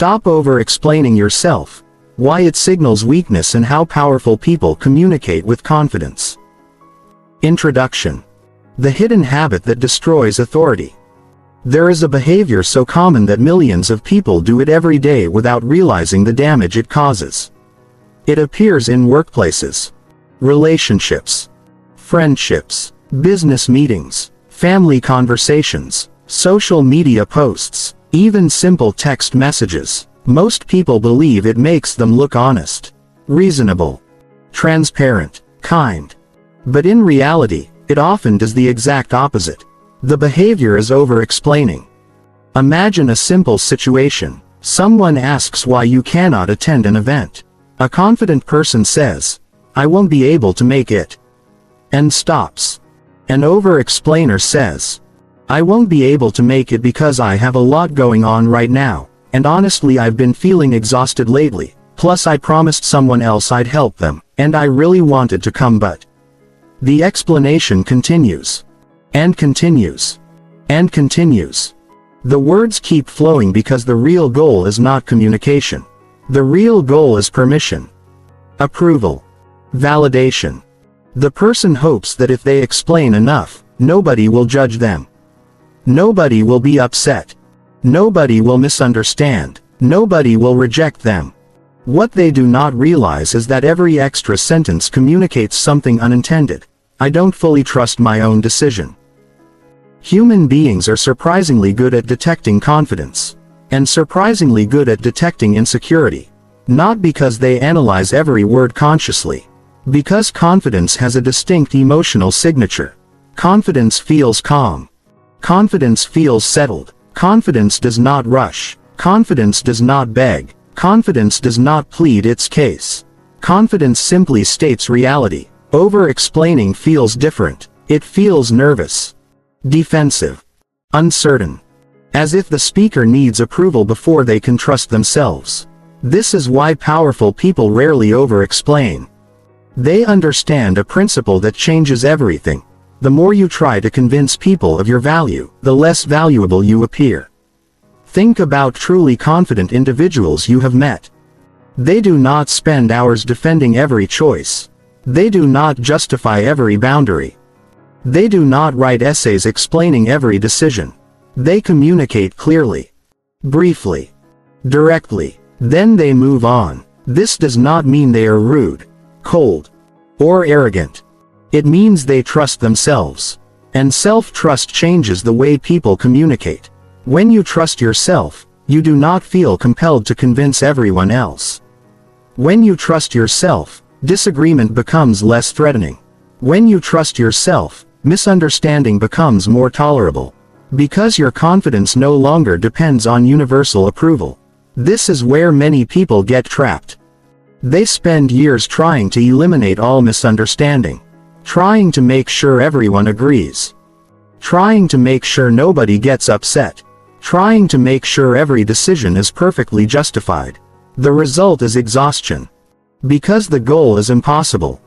Stop over-explaining yourself, why it signals weakness and how powerful people communicate with confidence. Introduction. The hidden habit that destroys authority. There is a behavior so common that millions of people do it every day without realizing the damage it causes. It appears in workplaces, relationships, friendships, business meetings, family conversations, social media posts, even simple text messages. Most people believe it makes them look honest, reasonable, transparent, kind. But in reality, it often does the exact opposite. The behavior is over-explaining. Imagine a simple situation. Someone asks why you cannot attend an event. A confident person says, "I won't be able to make it," and stops. An over-explainer says, "I won't be able to make it because I have a lot going on right now, and honestly I've been feeling exhausted lately, plus I promised someone else I'd help them, and I really wanted to come but..." The explanation continues. And continues. And continues. The words keep flowing because the real goal is not communication. The real goal is permission, approval, validation. The person hopes that if they explain enough, nobody will judge them. Nobody will be upset. Nobody will misunderstand. Nobody will reject them. What they do not realize is that every extra sentence communicates something unintended. I don't fully trust my own decision. Human beings are surprisingly good at detecting confidence, and surprisingly good at detecting insecurity. Not because they analyze every word consciously. Because confidence has a distinct emotional signature. Confidence feels calm. Confidence feels settled. Confidence does not rush. Confidence does not beg. Confidence does not plead its case. Confidence simply states reality. Over-explaining feels different. It feels nervous, defensive, uncertain. As if the speaker needs approval before they can trust themselves. This is why powerful people rarely over-explain. They understand a principle that changes everything. The more you try to convince people of your value, the less valuable you appear. Think about truly confident individuals you have met. They do not spend hours defending every choice. They do not justify every boundary. They do not write essays explaining every decision. They communicate clearly, briefly, directly. Then they move on. This does not mean they are rude, cold, or arrogant. It means they trust themselves. And self-trust changes the way people communicate. When you trust yourself, you do not feel compelled to convince everyone else. When you trust yourself, disagreement becomes less threatening. When you trust yourself, misunderstanding becomes more tolerable. Because your confidence no longer depends on universal approval. This is where many people get trapped. They spend years trying to eliminate all misunderstanding. Trying to make sure everyone agrees. Trying to make sure nobody gets upset. Trying to make sure every decision is perfectly justified. The result is exhaustion. Because the goal is impossible.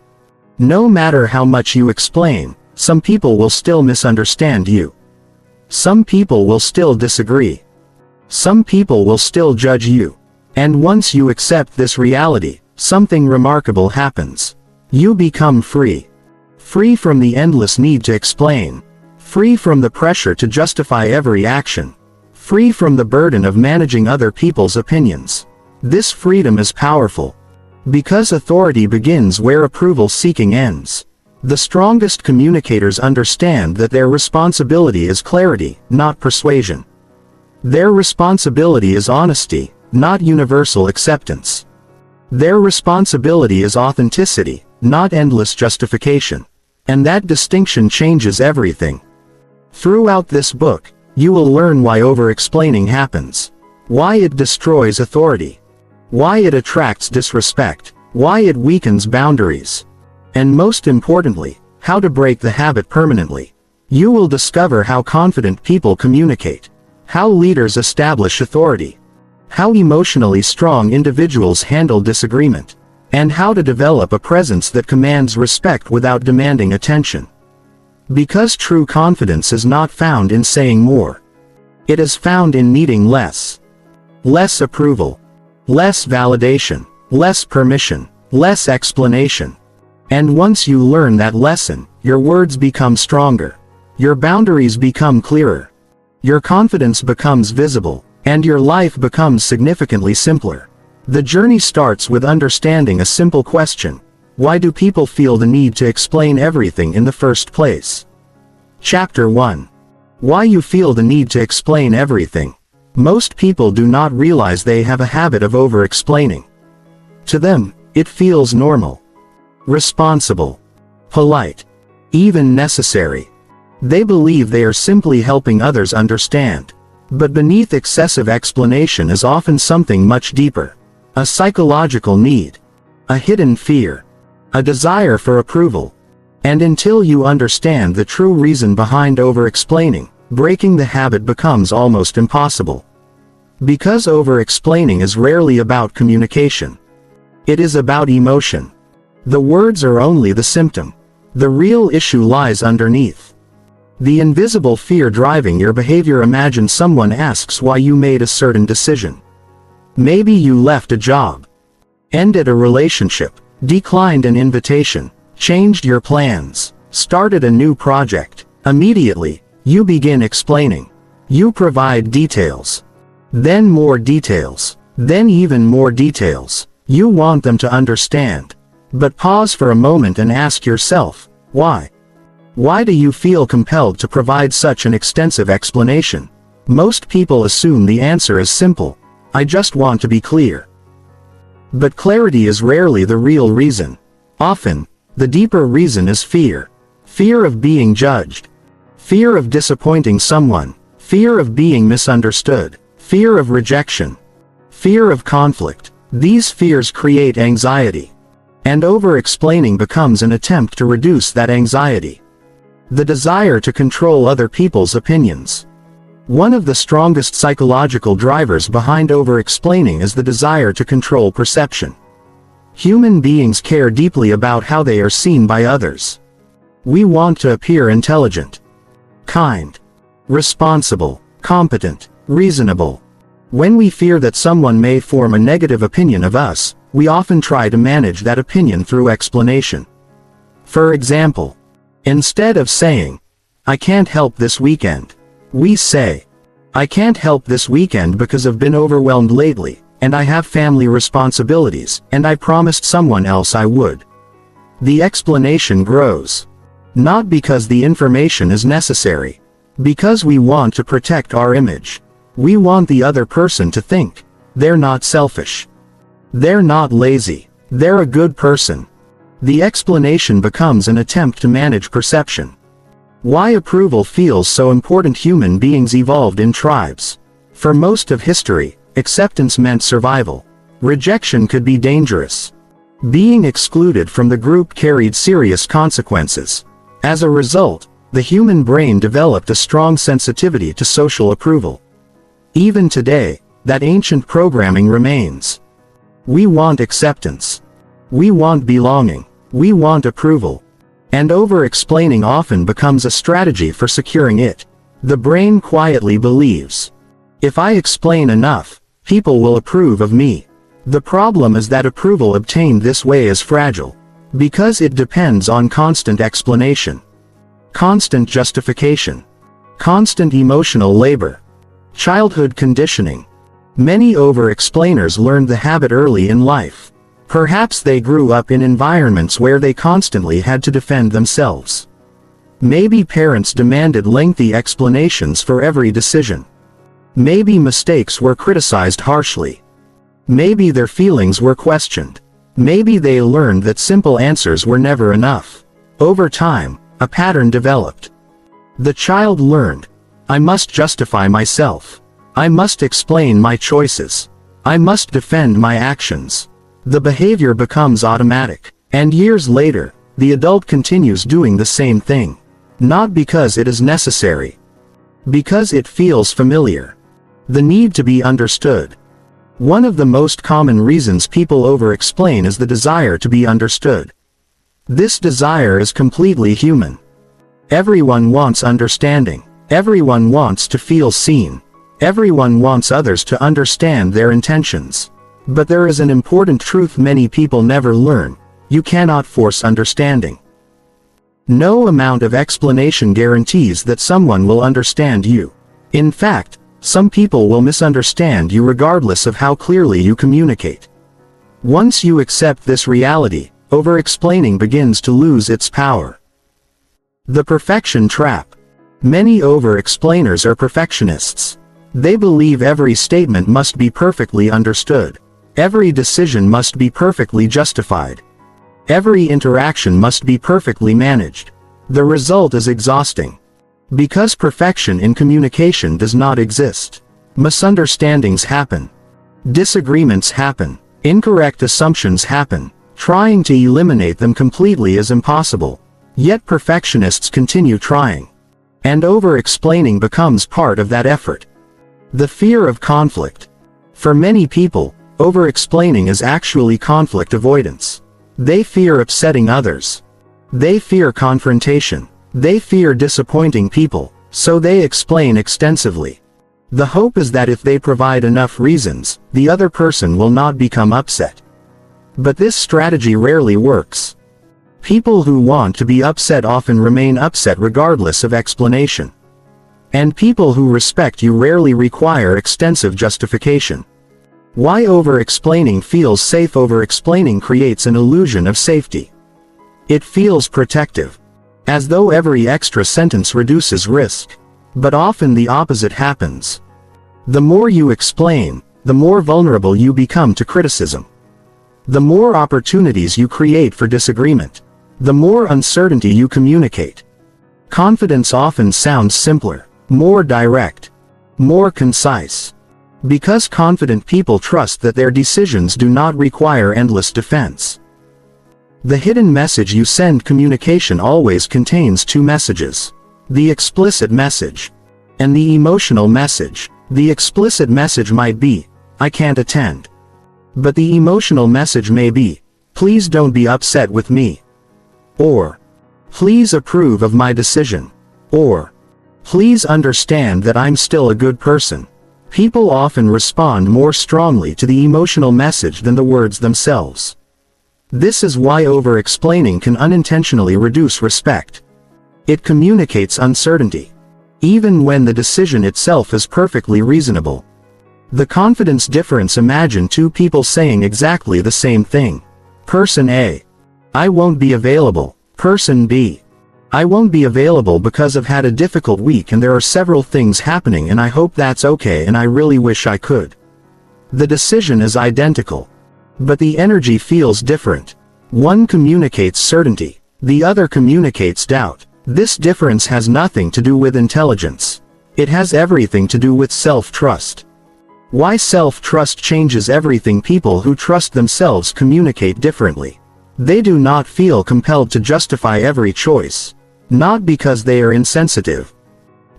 No matter how much you explain, some people will still misunderstand you. Some people will still disagree. Some people will still judge you. And once you accept this reality, something remarkable happens. You become free. Free from the endless need to explain. Free from the pressure to justify every action. Free from the burden of managing other people's opinions. This freedom is powerful. Because authority begins where approval-seeking ends. The strongest communicators understand that their responsibility is clarity, not persuasion. Their responsibility is honesty, not universal acceptance. Their responsibility is authenticity, not endless justification. And that distinction changes everything. Throughout this book, you will learn why over-explaining happens. Why it destroys authority. Why it attracts disrespect. Why it weakens boundaries. And most importantly, how to break the habit permanently. You will discover how confident people communicate. How leaders establish authority. How emotionally strong individuals handle disagreement. And how to develop a presence that commands respect without demanding attention. Because true confidence is not found in saying more. It is found in needing less. less approval, less validation, less permission, less explanation. And once you learn that lesson, your words become stronger, your boundaries become clearer, your confidence becomes visible, and your life becomes significantly simpler. The journey starts with understanding a simple question: why do people feel the need to explain everything in the first place? Chapter 1. Why you feel the need to explain everything. Most people do not realize they have a habit of over-explaining. To them, it feels normal, responsible, polite, even necessary. They believe they are simply helping others understand. But beneath excessive explanation is often something much deeper. A psychological need, a hidden fear, a desire for approval. And until you understand the true reason behind over-explaining, breaking the habit becomes almost impossible. Because over-explaining is rarely about communication. It is about emotion. The words are only the symptom. The real issue lies underneath. The invisible fear driving your behavior. Imagine someone asks why you made a certain decision. Maybe you left a job, ended a relationship, declined an invitation, changed your plans, started a new project. Immediately, you begin explaining. You provide details. Then more details. Then even more details. You want them to understand. But pause for a moment and ask yourself, why? Why do you feel compelled to provide such an extensive explanation? Most people assume the answer is simple: I just want to be clear. But clarity is rarely the real reason. Often, the deeper reason is fear. Fear of being judged. Fear of disappointing someone. Fear of being misunderstood. Fear of rejection. Fear of conflict. These fears create anxiety. And over-explaining becomes an attempt to reduce that anxiety. The desire to control other people's opinions. One of the strongest psychological drivers behind over-explaining is the desire to control perception. Human beings care deeply about how they are seen by others. We want to appear intelligent, kind, responsible, competent, reasonable. When we fear that someone may form a negative opinion of us, we often try to manage that opinion through explanation. For example, instead of saying, "I can't help this weekend," we say, "I can't help this weekend because I've been overwhelmed lately, and I have family responsibilities, and I promised someone else I would." The explanation grows. Not because the information is necessary. Because we want to protect our image. We want the other person to think, they're not selfish. They're not lazy. They're a good person. The explanation becomes an attempt to manage perception. Why approval feels so important. Human beings evolved in tribes. For most of history, acceptance meant survival. Rejection could be dangerous. Being excluded from the group carried serious consequences. As a result, the human brain developed a strong sensitivity to social approval. Even today, that ancient programming remains. We want acceptance. We want belonging. We want approval. And over-explaining often becomes a strategy for securing it. The brain quietly believes, if I explain enough, people will approve of me. The problem is that approval obtained this way is fragile. Because it depends on constant explanation, constant justification, constant emotional labor, childhood conditioning. Many over-explainers learned the habit early in life. Perhaps they grew up in environments where they constantly had to defend themselves. Maybe parents demanded lengthy explanations for every decision. Maybe mistakes were criticized harshly. Maybe their feelings were questioned. Maybe they learned that simple answers were never enough. Over time, a pattern developed. The child learned, I must justify myself. I must explain my choices. I must defend my actions. The behavior becomes automatic. And years later, the adult continues doing the same thing. Not because it is necessary. Because it feels familiar. The need to be understood. One of the most common reasons people over-explain is the desire to be understood. This desire is completely human. Everyone wants understanding. Everyone wants to feel seen. Everyone wants others to understand their intentions. But there is an important truth many people never learn: you cannot force understanding. No amount of explanation guarantees that someone will understand you. In fact, some people will misunderstand you regardless of how clearly you communicate. Once you accept this reality, over-explaining begins to lose its power. The perfection trap. Many over-explainers are perfectionists. They believe every statement must be perfectly understood. Every decision must be perfectly justified. Every interaction must be perfectly managed. The result is exhausting. Because perfection in communication does not exist. Misunderstandings happen. Disagreements happen. Incorrect assumptions happen. Trying to eliminate them completely is impossible. Yet perfectionists continue trying. And over-explaining becomes part of that effort. The fear of conflict. For many people, over-explaining is actually conflict avoidance. They fear upsetting others. They fear confrontation. They fear disappointing people, so they explain extensively. The hope is that if they provide enough reasons, the other person will not become upset. But this strategy rarely works. People who want to be upset often remain upset regardless of explanation. And people who respect you rarely require extensive justification. Why over-explaining feels safe? Over-explaining creates an illusion of safety. It feels protective, as though every extra sentence reduces risk. But often the opposite happens. The more you explain, the more vulnerable you become to criticism. The more opportunities you create for disagreement. The more uncertainty you communicate. Confidence often sounds simpler, more direct, more concise. Because confident people trust that their decisions do not require endless defense. The hidden message you send. Communication always contains two messages: the explicit message and the emotional message. The explicit message might be, "I can't attend." But the emotional message may be, "Please don't be upset with me." Or, "Please approve of my decision." Or, "Please understand that I'm still a good person." People often respond more strongly to the emotional message than the words themselves. This is why over-explaining can unintentionally reduce respect. It communicates uncertainty, even when the decision itself is perfectly reasonable. The confidence difference. Imagine two people saying exactly the same thing. Person A: "I won't be available." Person B: "I won't be available because I've had a difficult week and there are several things happening and I hope that's okay and I really wish I could." The decision is identical, but the energy feels different. One communicates certainty, the other communicates doubt. This difference has nothing to do with intelligence. It has everything to do with self-trust. Why self-trust changes everything. People who trust themselves communicate differently. They do not feel compelled to justify every choice. Not because they are insensitive.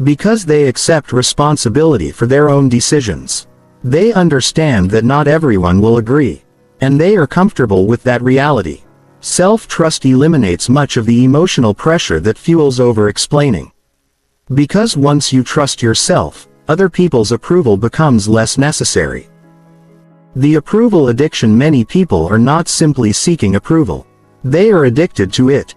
Because they accept responsibility for their own decisions. They understand that not everyone will agree. And they are comfortable with that reality. Self-trust eliminates much of the emotional pressure that fuels over-explaining. Because once you trust yourself, other people's approval becomes less necessary. The approval addiction. Many people are not simply seeking approval. They are addicted to it.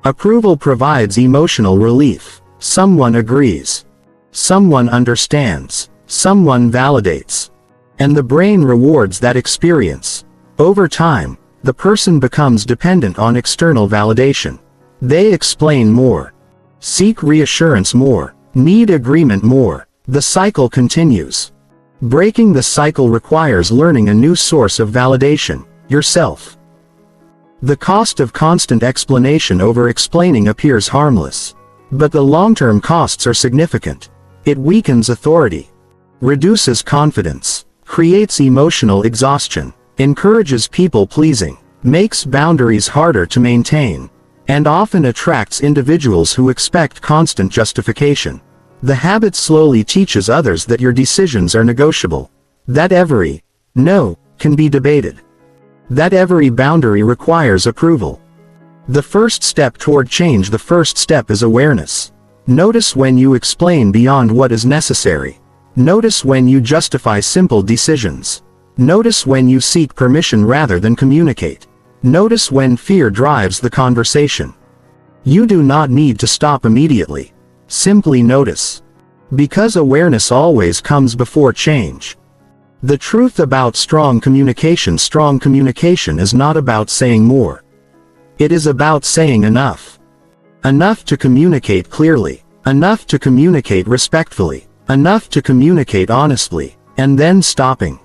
Approval provides emotional relief. Someone agrees. Someone understands. Someone validates. And the brain rewards that experience. Over time, the person becomes dependent on external validation. They explain more, seek reassurance more, need agreement more. The cycle continues. Breaking the cycle requires learning a new source of validation: yourself. The cost of constant explanation. Over-explaining appears harmless, but the long-term costs are significant. It weakens authority, reduces confidence, creates emotional exhaustion, encourages people-pleasing, makes boundaries harder to maintain, and often attracts individuals who expect constant justification. The habit slowly teaches others that your decisions are negotiable, that every no can be debated, that every boundary requires approval. The first step toward change. The first step is awareness. Notice when you explain beyond what is necessary. Notice when you justify simple decisions. Notice when you seek permission rather than communicate. Notice when fear drives the conversation. You do not need to stop immediately. Simply notice. Because awareness always comes before change. The truth about strong communication is not about saying more. It is about saying enough. Enough to communicate clearly. Enough to communicate respectfully. Enough to communicate honestly. And then stopping.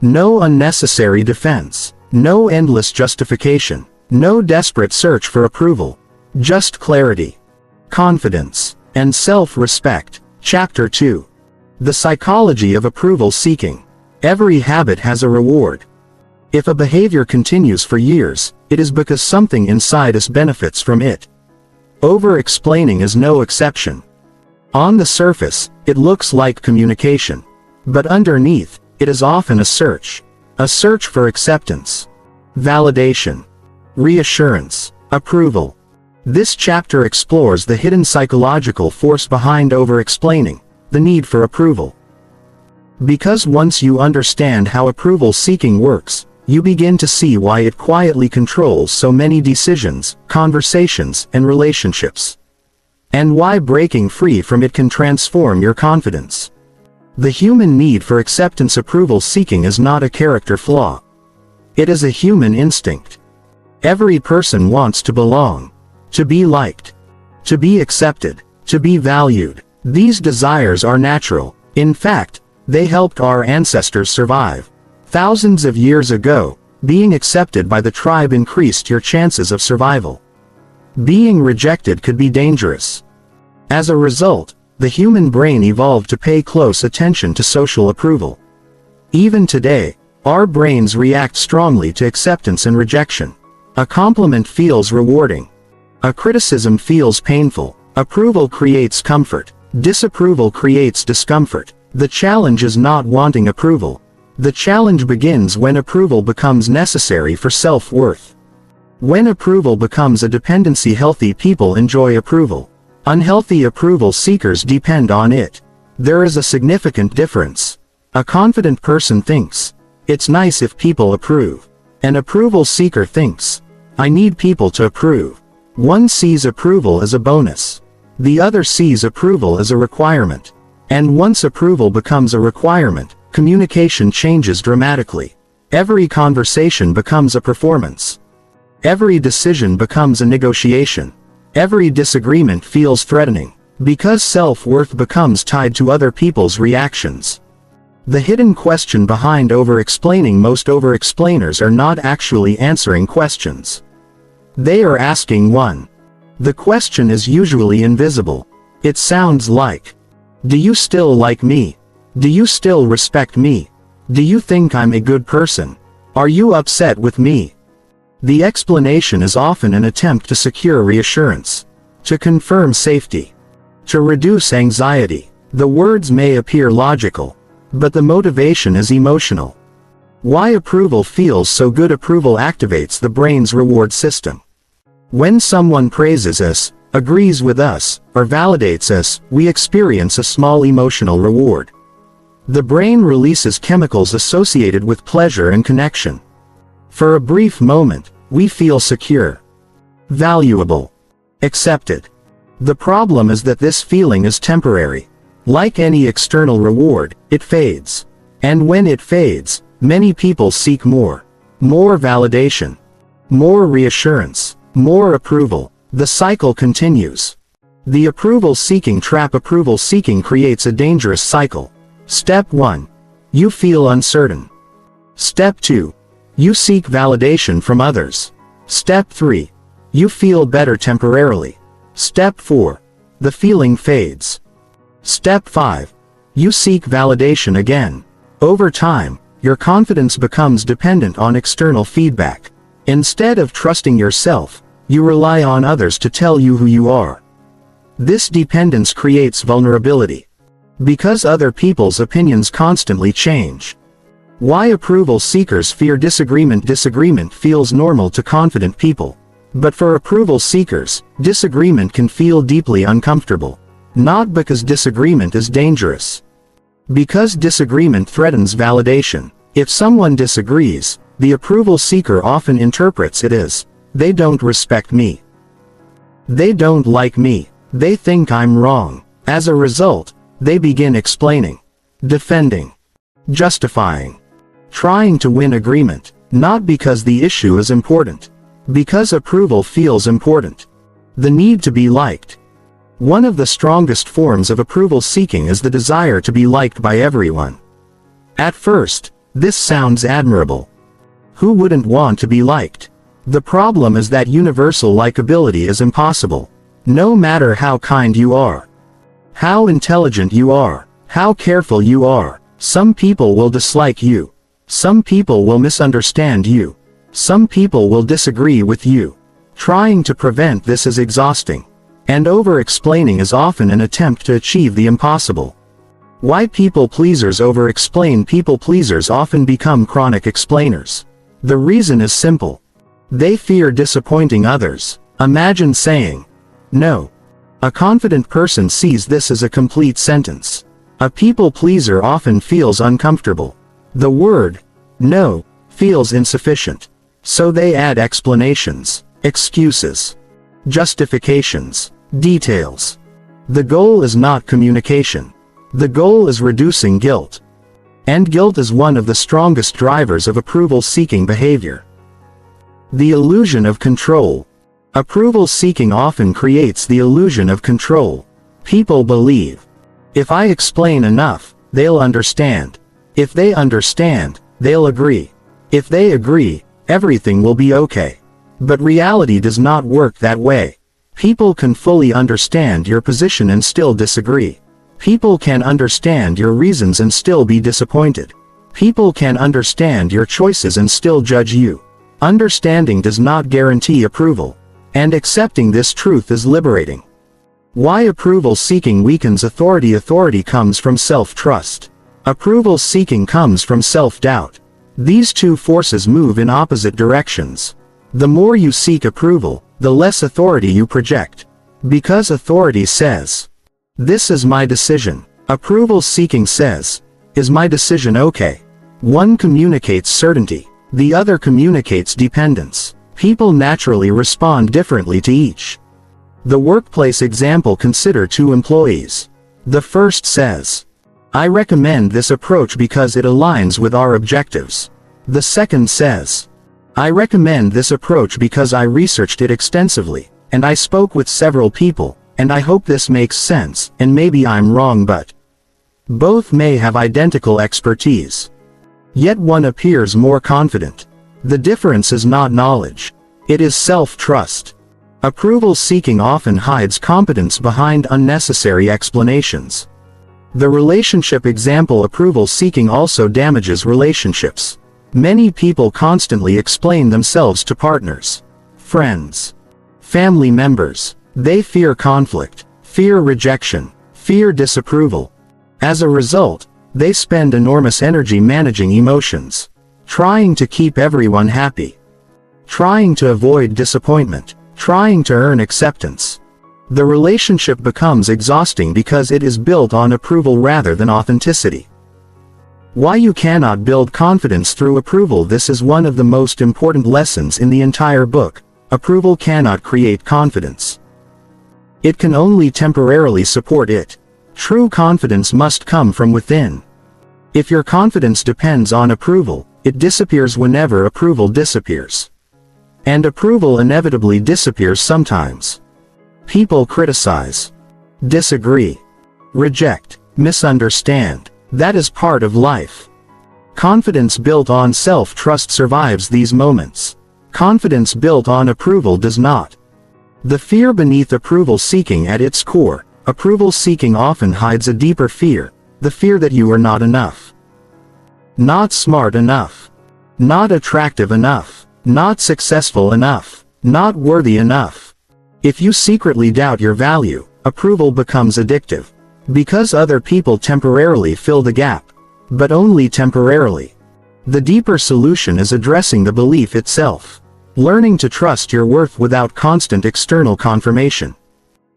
No unnecessary defense. No endless justification. No desperate search for approval. Just clarity. Confidence. And self-respect. Chapter 2. The psychology of approval seeking. Every habit has a reward. If a behavior continues for years, it is because something inside us benefits from it. Over-explaining is no exception. On the surface, it looks like communication. But underneath, it is often a search. A search for acceptance. Validation. Reassurance. Approval. This chapter explores the hidden psychological force behind over-explaining, the need for approval. Because once you understand how approval seeking works, you begin to see why it quietly controls so many decisions, conversations, and relationships. And why breaking free from it can transform your confidence. The human need for acceptance approval seeking is not a character flaw. It is a human instinct. Every person wants to belong. To be liked. To be accepted. To be valued. These desires are natural. In fact, they helped our ancestors survive. Thousands of years ago, being accepted by the tribe increased your chances of survival. Being rejected could be dangerous. As a result, the human brain evolved to pay close attention to social approval. Even today, our brains react strongly to acceptance and rejection. A compliment feels rewarding. A criticism feels painful. Approval creates comfort. Disapproval creates discomfort. The challenge is not wanting approval. The challenge begins when approval becomes necessary for self-worth. When approval becomes a dependency, healthy people enjoy approval. Unhealthy approval seekers depend on it. There is a significant difference. A confident person thinks, "It's nice if people approve." An approval seeker thinks, "I need people to approve." One sees approval as a bonus. The other sees approval as a requirement. And once approval becomes a requirement, communication changes dramatically. Every conversation becomes a performance. Every decision becomes a negotiation. Every disagreement feels threatening, because self-worth becomes tied to other people's reactions. The hidden question behind over-explaining: most over-explainers are not actually answering questions. They are asking one. The question is usually invisible. It sounds like, "Do you still like me? Do you still respect me? Do you think I'm a good person? Are you upset with me?" The explanation is often an attempt to secure reassurance, to confirm safety, to reduce anxiety. The words may appear logical, but the motivation is emotional. Why approval feels so good? Approval activates the brain's reward system. When someone praises us, agrees with us, or validates us, we experience a small emotional reward. The brain releases chemicals associated with pleasure and connection. For a brief moment, we feel secure, valuable, accepted. The problem is that this feeling is temporary. Like any external reward, it fades. And when it fades, many people seek more. More validation. More reassurance. More approval. The cycle continues. The approval-seeking trap. Approval seeking creates a dangerous cycle. Step 1. You feel uncertain. Step 2. You seek validation from others. Step 3. You feel better temporarily. Step 4. The feeling fades. Step 5. You seek validation again. Over time, your confidence becomes dependent on external feedback. Instead of trusting yourself, you rely on others to tell you who you are. This dependence creates vulnerability. Because other people's opinions constantly change. Why approval seekers fear disagreement? Disagreement feels normal to confident people. But for approval seekers, disagreement can feel deeply uncomfortable. Not because disagreement is dangerous, Because disagreement threatens validation. If someone disagrees, the approval seeker often interprets it as, they don't respect me. They don't like me. They think I'm wrong. As a result, they begin explaining, defending, justifying, trying to win agreement, not because the issue is important, because approval feels important. The need to be liked. One of the strongest forms of approval seeking is the desire to be liked by everyone. At first, this sounds admirable. Who wouldn't want to be liked? The problem is that universal likability is impossible. No matter how kind you are, how intelligent you are, how careful you are, some people will dislike you. Some people will misunderstand you. Some people will disagree with you. Trying to prevent this is exhausting. And over-explaining is often an attempt to achieve the impossible. Why people pleasers over-explain? People pleasers often become chronic explainers. The reason is simple. They fear disappointing others. Imagine saying, no. A confident person sees this as a complete sentence. A people pleaser often feels uncomfortable. The word, no, feels insufficient. So they add explanations, excuses, justifications, details. The goal is not communication. The goal is reducing guilt. And guilt is one of the strongest drivers of approval-seeking behavior. The illusion of control. Approval seeking often creates the illusion of control. People believe, if I explain enough, they'll understand. If they understand, they'll agree. If they agree, everything will be okay. But reality does not work that way. People can fully understand your position and still disagree. People can understand your reasons and still be disappointed. People can understand your choices and still judge you. Understanding does not guarantee approval. And accepting this truth is liberating. Why approval seeking weakens authority? Authority comes from self-trust. Approval seeking comes from self-doubt. These two forces move in opposite directions. The more you seek approval, the less authority you project. Because authority says, this is my decision. Approval seeking says, is my decision okay? One communicates certainty. The other communicates dependence. People naturally respond differently to each. The workplace example: consider two employees. The first says, I recommend this approach because it aligns with our objectives. The second says, I recommend this approach because I researched it extensively, and I spoke with several people, and I hope this makes sense, and maybe I'm wrong, but both may have identical expertise. Yet one appears more confident. The difference is not knowledge. It is self-trust. Approval seeking often hides competence behind unnecessary explanations. The relationship example: approval seeking also damages relationships. Many people constantly explain themselves to partners, friends, family members. They fear conflict, fear rejection, fear disapproval. As a result, they spend enormous energy managing emotions, trying to keep everyone happy, trying to avoid disappointment, trying to earn acceptance. The relationship becomes exhausting because it is built on approval rather than authenticity. Why you cannot build confidence through approval. This is one of the most important lessons in the entire book. Approval cannot create confidence. It can only temporarily support it. True confidence must come from within. If your confidence depends on approval, it disappears whenever approval disappears. And approval inevitably disappears sometimes. People criticize, disagree, reject, misunderstand. That is part of life. Confidence built on self-trust survives these moments. Confidence built on approval does not. The fear beneath approval seeking: at its core, approval seeking often hides a deeper fear, the fear that you are not enough. Not smart enough. Not attractive enough. Not successful enough. Not worthy enough. If you secretly doubt your value, approval becomes addictive. Because other people temporarily fill the gap. But only temporarily. The deeper solution is addressing the belief itself. Learning to trust your worth without constant external confirmation.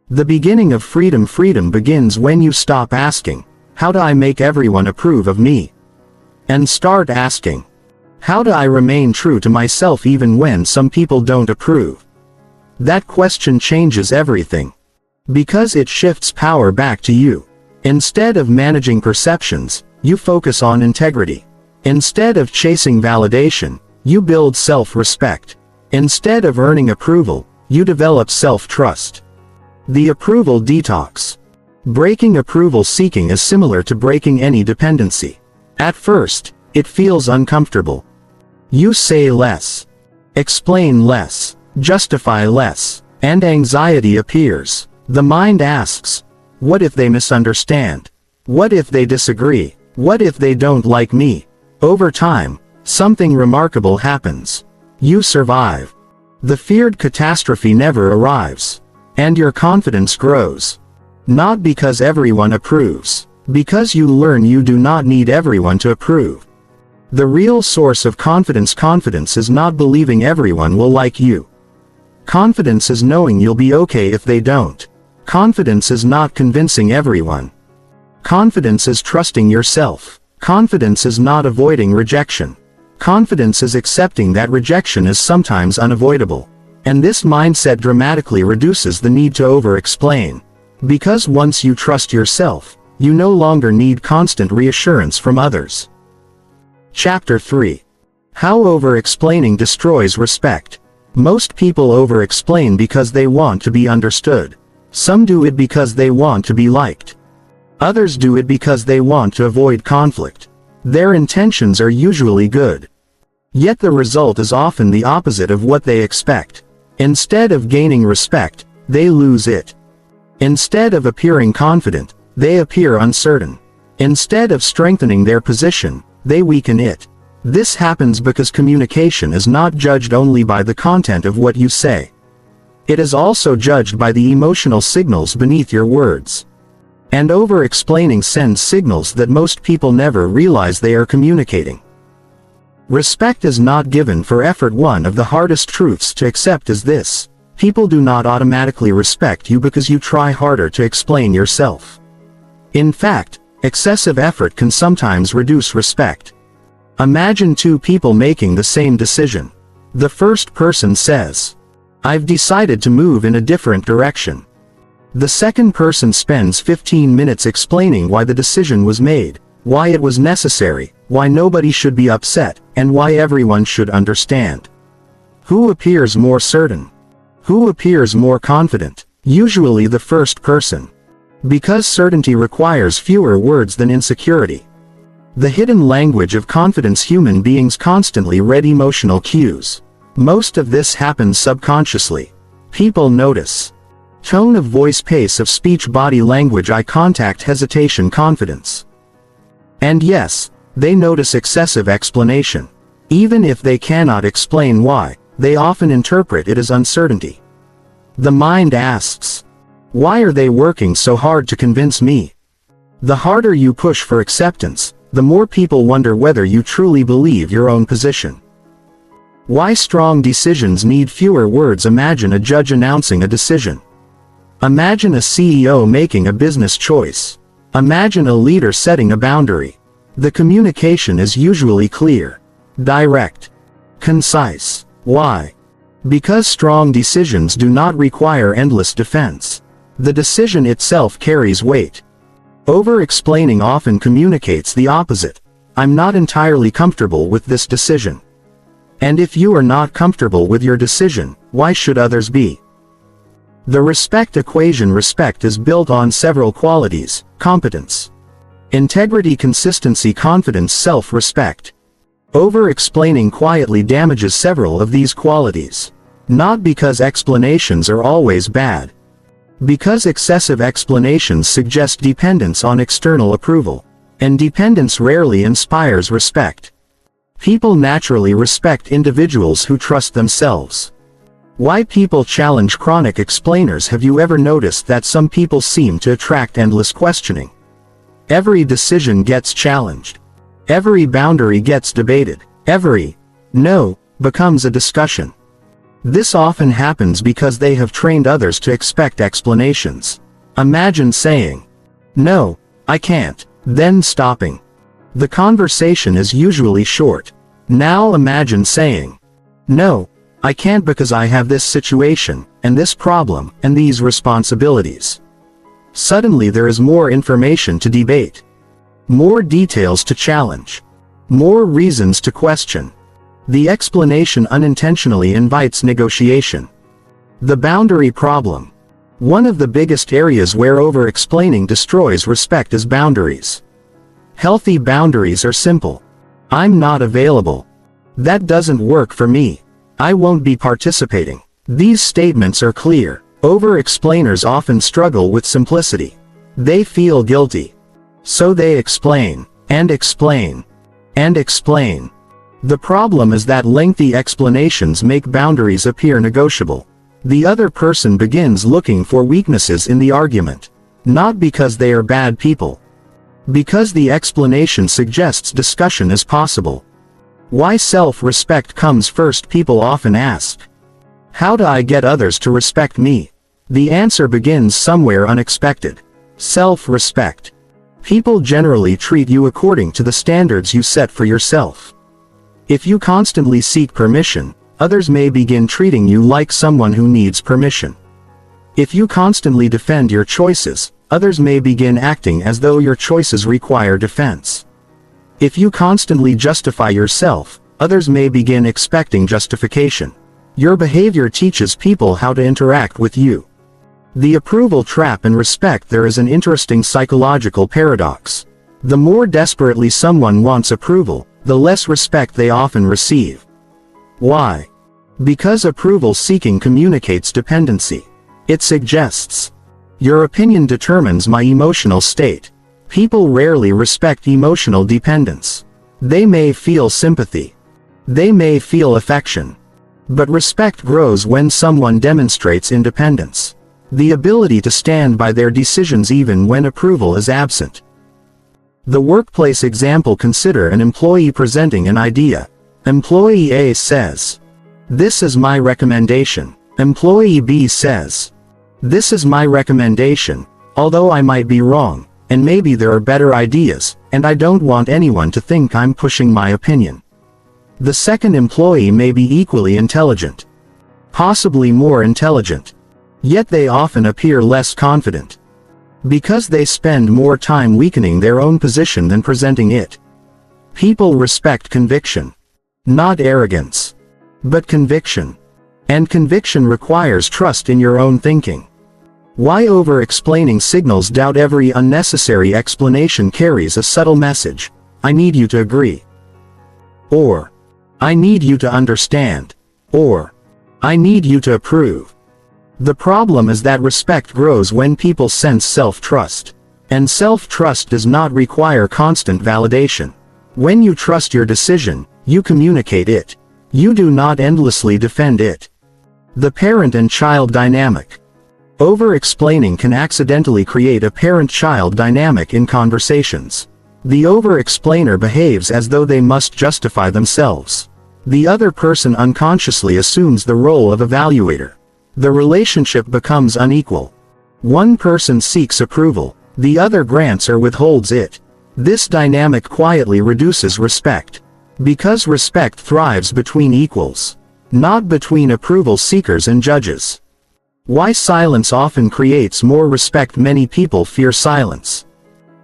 The beginning of freedom. Freedom begins when you stop asking, how do I make everyone approve of me? And start asking, how do I remain true to myself even when some people don't approve? That question changes everything. Because it shifts power back to you. Instead of managing perceptions, you focus on integrity. Instead of chasing validation, you build self-respect. Instead of earning approval, you develop self-trust. The approval detox. Breaking approval seeking is similar to breaking any dependency. At first, it feels uncomfortable. You say less, explain less, justify less, and anxiety appears. The mind asks, what if they misunderstand? What if they disagree? What if they don't like me? Over time, something remarkable happens. You survive. The feared catastrophe never arrives. And your confidence grows. Not because everyone approves. Because you learn you do not need everyone to approve. The real source of confidence is not believing everyone will like you. Confidence is knowing you'll be okay if they don't. Confidence is not convincing everyone. Confidence is trusting yourself. Confidence is not avoiding rejection. Confidence is accepting that rejection is sometimes unavoidable. And this mindset dramatically reduces the need to over-explain. Because once you trust yourself, you no longer need constant reassurance from others. Chapter 3. How over-explaining destroys respect. Most people over-explain because they want to be understood. Some do it because they want to be liked. Others do it because they want to avoid conflict. Their intentions are usually good. Yet the result is often the opposite of what they expect. Instead of gaining respect, they lose it. Instead of appearing confident, they appear uncertain. Instead of strengthening their position, they weaken it. This happens because communication is not judged only by the content of what you say. It is also judged by the emotional signals beneath your words. And over-explaining sends signals that most people never realize they are communicating. Respect is not given for effort. One of the hardest truths to accept is this: people do not automatically respect you because you try harder to explain yourself. In fact, excessive effort can sometimes reduce respect. Imagine two people making the same decision. The first person says, "I've decided to move in a different direction." The second person spends 15 minutes explaining why the decision was made, why it was necessary, why nobody should be upset, and why everyone should understand. Who appears more certain? Who appears more confident? Usually the first person. Because certainty requires fewer words than insecurity. The hidden language of confidence. Human beings constantly read emotional cues. Most of this happens subconsciously. People notice tone of voice, pace of speech, body language, eye contact, hesitation, confidence. And yes, they notice excessive explanation. Even if they cannot explain why, they often interpret it as uncertainty. The mind asks, why are they working so hard to convince me? The harder you push for acceptance, the more people wonder whether you truly believe your own position. Why strong decisions need fewer words. Imagine a judge announcing a decision. Imagine a CEO making a business choice. Imagine a leader setting a boundary. The communication is usually clear, direct, concise. Why? Because strong decisions do not require endless defense. The decision itself carries weight. Over-explaining often communicates the opposite. I'm not entirely comfortable with this decision. And if you are not comfortable with your decision, why should others be? The respect equation. Respect is built on several qualities: competence, integrity, consistency, confidence, self-respect. Over-explaining quietly damages several of these qualities. Not because explanations are always bad. Because excessive explanations suggest dependence on external approval. And dependence rarely inspires respect. People naturally respect individuals who trust themselves. Why people challenge chronic explainers. Have you ever noticed that some people seem to attract endless questioning? Every decision gets challenged. Every boundary gets debated. Every no becomes a discussion. This often happens because they have trained others to expect explanations. Imagine saying, "No, I can't," then stopping. The conversation is usually short. Now imagine saying, "No, I can't because I have this situation, and this problem, and these responsibilities." Suddenly there is more information to debate. More details to challenge. More reasons to question. The explanation unintentionally invites negotiation. The boundary problem. One of the biggest areas where over-explaining destroys respect is boundaries. Healthy boundaries are simple. I'm not available. That doesn't work for me. I won't be participating. These statements are clear. Over-explainers often struggle with simplicity. They feel guilty. So they explain, and explain, and explain. The problem is that lengthy explanations make boundaries appear negotiable. The other person begins looking for weaknesses in the argument. Not because they are bad people. Because the explanation suggests discussion is possible. Why self-respect comes first? People often ask, "How do I get others to respect me?" The answer begins somewhere unexpected. Self-respect. People generally treat you according to the standards you set for yourself. If you constantly seek permission, others may begin treating you like someone who needs permission. If you constantly defend your choices, others may begin acting as though your choices require defense. If you constantly justify yourself, others may begin expecting justification. Your behavior teaches people how to interact with you. The approval trap. In respect, there is an interesting psychological paradox. The more desperately someone wants approval, the less respect they often receive. Why? Because approval seeking communicates dependency. It suggests, "Your opinion determines my emotional state." People rarely respect emotional dependence. They may feel sympathy. They may feel affection. But respect grows when someone demonstrates independence. The ability to stand by their decisions even when approval is absent. The workplace example. Consider an employee presenting an idea. Employee A says, "This is my recommendation." Employee B says, "This is my recommendation, although I might be wrong, and maybe there are better ideas, and I don't want anyone to think I'm pushing my opinion." The second employee may be equally intelligent. Possibly more intelligent. Yet they often appear less confident. Because they spend more time weakening their own position than presenting it. People respect conviction. Not arrogance. But conviction. And conviction requires trust in your own thinking. Why over-explaining signals doubt? Every unnecessary explanation carries a subtle message. I need you to agree. Or, I need you to understand. Or, I need you to approve. The problem is that respect grows when people sense self-trust. And self-trust does not require constant validation. When you trust your decision, you communicate it. You do not endlessly defend it. The parent and child dynamic. Over-explaining can accidentally create a parent-child dynamic in conversations. The over-explainer behaves as though they must justify themselves. The other person unconsciously assumes the role of evaluator. The relationship becomes unequal. One person seeks approval, the other grants or withholds it. This dynamic quietly reduces respect. Because respect thrives between equals, not between approval seekers and judges. Why silence often creates more respect? Many people fear silence.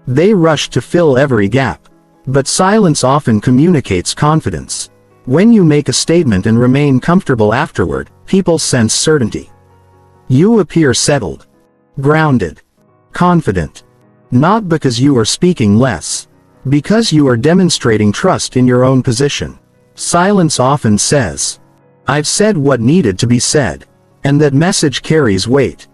They rush to fill every gap. But silence often communicates confidence. When you make a statement and remain comfortable afterward, people sense certainty. You appear settled, grounded, confident. Not because you are speaking less. Because you are demonstrating trust in your own position. Silence often says, "I've said what needed to be said." And that message carries weight.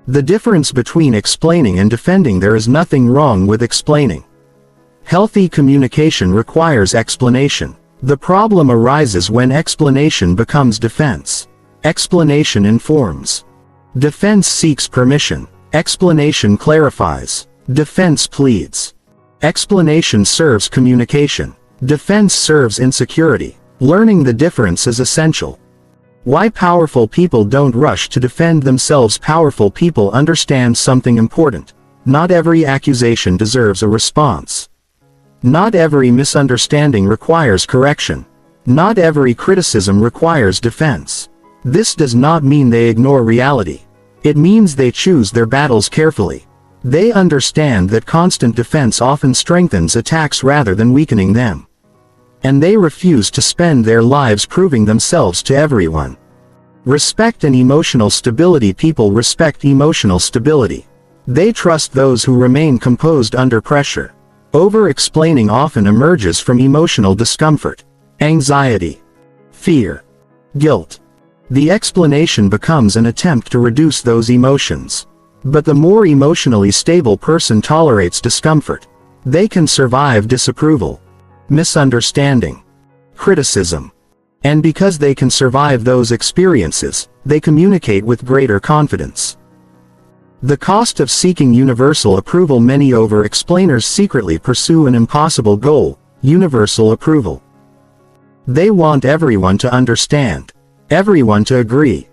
The difference between explaining and defending. There is nothing wrong with explaining. Healthy communication requires explanation. The problem arises when explanation becomes defense. Explanation informs. Defense seeks permission. Explanation clarifies. Defense pleads. Explanation serves communication. Defense serves insecurity. Learning the difference is essential. Why powerful people don't rush to defend themselves? Powerful people understand something important. Not every accusation deserves a response. Not every misunderstanding requires correction. Not every criticism requires defense. This does not mean they ignore reality. It means they choose their battles carefully. They understand that constant defense often strengthens attacks rather than weakening them. And they refuse to spend their lives proving themselves to everyone. Respect and emotional stability. People respect emotional stability. They trust those who remain composed under pressure. Over-explaining often emerges from emotional discomfort, anxiety, fear, guilt. The explanation becomes an attempt to reduce those emotions. But the more emotionally stable person tolerates discomfort, they can survive disapproval, misunderstanding, criticism. And because they can survive those experiences, they communicate with greater confidence. The cost of seeking universal approval. Many over-explainers secretly pursue an impossible goal: universal approval. They want everyone to understand, everyone to agree,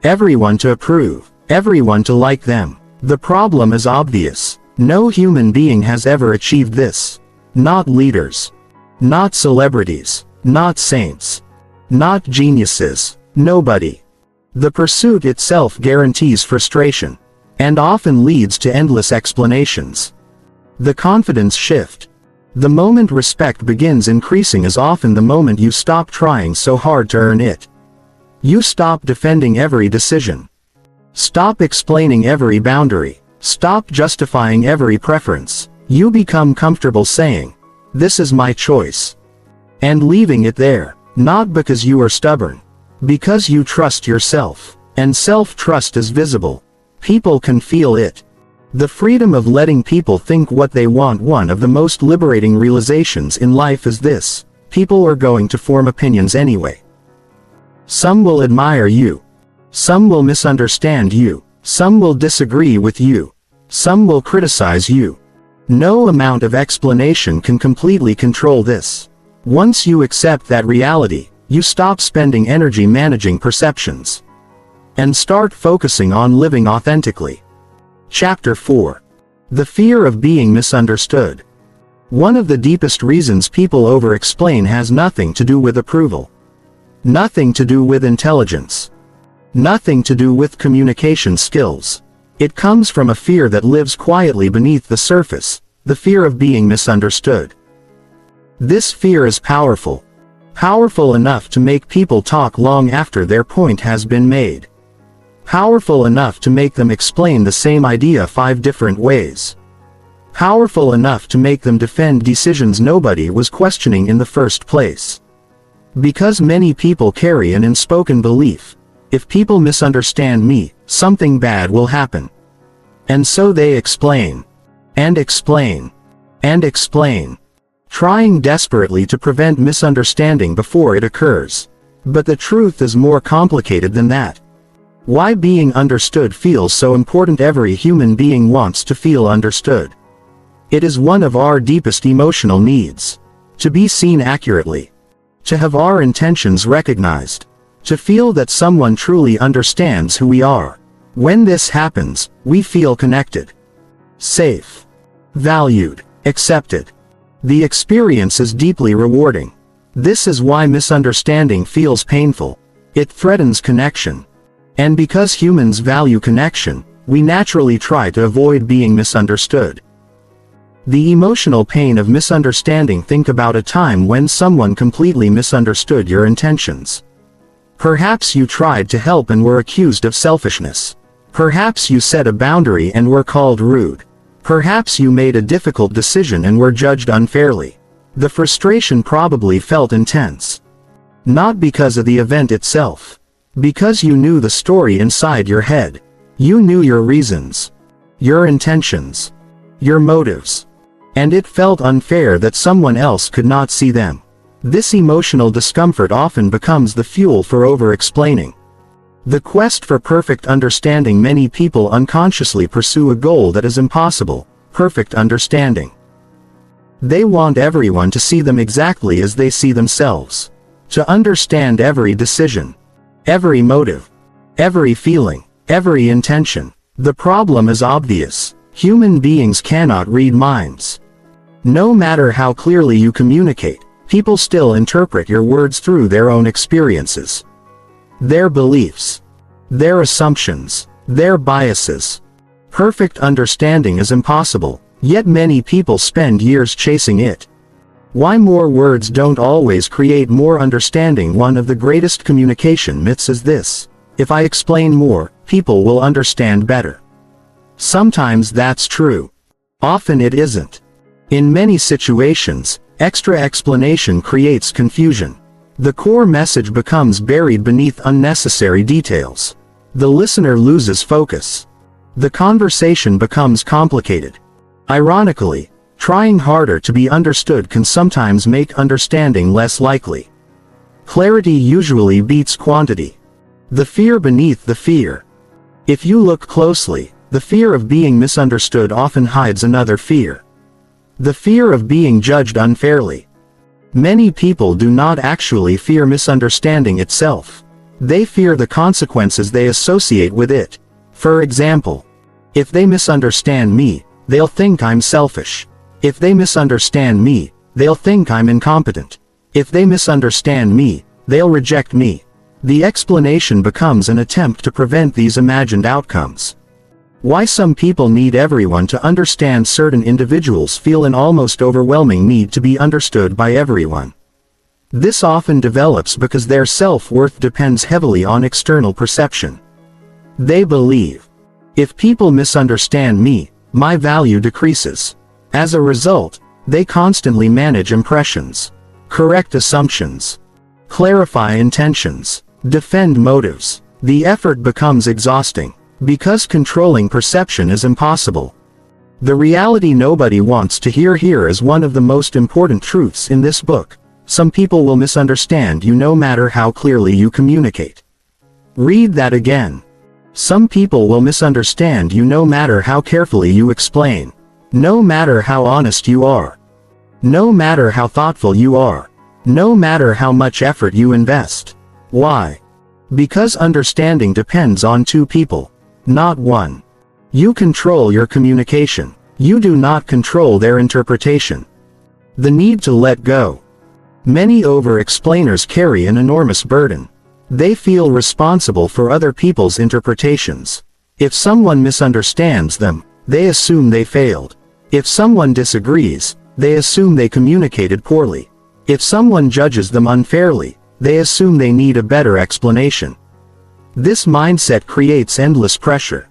everyone to approve, everyone to like them. The problem is obvious. No human being has ever achieved this. Not leaders. Not celebrities. Not saints. Not geniuses. Nobody. The pursuit itself guarantees frustration, and often leads to endless explanations. The confidence shift. The moment respect begins increasing is often the moment you stop trying so hard to earn it. You stop defending every decision. Stop explaining every boundary. Stop justifying every preference. You become comfortable saying, "This is my choice," and leaving it there, not because you are stubborn, because you trust yourself. And self-trust is visible. People can feel it. The freedom of letting people think what they want. One of the most liberating realizations in life is this: people are going to form opinions anyway. Some will admire you. Some will misunderstand you. Some will disagree with you. Some will criticize you. No amount of explanation can completely control this. Once you accept that reality, you stop spending energy managing perceptions and start focusing on living authentically. Chapter 4. The fear of being misunderstood. One of the deepest reasons people over-explain has nothing to do with approval. Nothing to do with intelligence. Nothing to do with communication skills. It comes from a fear that lives quietly beneath the surface, the fear of being misunderstood. This fear is powerful. Powerful enough to make people talk long after their point has been made. Powerful enough to make them explain the same idea 5 different ways. Powerful enough to make them defend decisions nobody was questioning in the first place. Because many people carry an unspoken belief: if people misunderstand me, something bad will happen. And so they explain. And explain. And explain. Trying desperately to prevent misunderstanding before it occurs. But the truth is more complicated than that. Why being understood feels so important. Every human being wants to feel understood. It is one of our deepest emotional needs. To be seen accurately. To have our intentions recognized. To feel that someone truly understands who we are. When this happens, we feel connected, safe, valued, accepted. The experience is deeply rewarding. This is why misunderstanding feels painful. It threatens connection. And because humans value connection, we naturally try to avoid being misunderstood. The emotional pain of misunderstanding. Think about a time when someone completely misunderstood your intentions. Perhaps you tried to help and were accused of selfishness. Perhaps you set a boundary and were called rude. Perhaps you made a difficult decision and were judged unfairly. The frustration probably felt intense. Not because of the event itself. Because you knew the story inside your head. You knew your reasons, your intentions, your motives. And it felt unfair that someone else could not see them. This emotional discomfort often becomes the fuel for over-explaining. The quest for perfect understanding. Many people unconsciously pursue a goal that is impossible: perfect understanding. They want everyone to see them exactly as they see themselves. To understand every decision, every motive, every feeling, every intention. The problem is obvious. Human beings cannot read minds. No matter how clearly you communicate, people still interpret your words through their own experiences, their beliefs, their assumptions, their biases. Perfect understanding is impossible, yet many people spend years chasing it. Why more words don't always create more understanding? One of the greatest communication myths is this: if I explain more, people will understand better. Sometimes that's true. Often it isn't. In many situations, extra explanation creates confusion. The core message becomes buried beneath unnecessary details. The listener loses focus. The conversation becomes complicated. Ironically, trying harder to be understood can sometimes make understanding less likely. Clarity usually beats quantity. The fear beneath the fear. If you look closely, the fear of being misunderstood often hides another fear: the fear of being judged unfairly. Many people do not actually fear misunderstanding itself. They fear the consequences they associate with it. For example, if they misunderstand me, they'll think I'm selfish. If they misunderstand me, they'll think I'm incompetent. If they misunderstand me, they'll reject me. The explanation becomes an attempt to prevent these imagined outcomes. Why some people need everyone to understand. Certain individuals feel an almost overwhelming need to be understood by everyone. This often develops because their self-worth depends heavily on external perception. They believe, if people misunderstand me, my value decreases. As a result, they constantly manage impressions, correct assumptions, clarify intentions, defend motives. The effort becomes exhausting, because controlling perception is impossible. The reality nobody wants to hear. Here is one of the most important truths in this book: some people will misunderstand you no matter how clearly you communicate. Read that again. Some people will misunderstand you no matter how carefully you explain. No matter how honest you are. No matter how thoughtful you are. No matter how much effort you invest. Why? Because understanding depends on two people, not one. You control your communication. You do not control their interpretation. The need to let go. Many over-explainers carry an enormous burden. They feel responsible for other people's interpretations. If someone misunderstands them, they assume they failed. If someone disagrees, they assume they communicated poorly. If someone judges them unfairly, they assume they need a better explanation. This mindset creates endless pressure,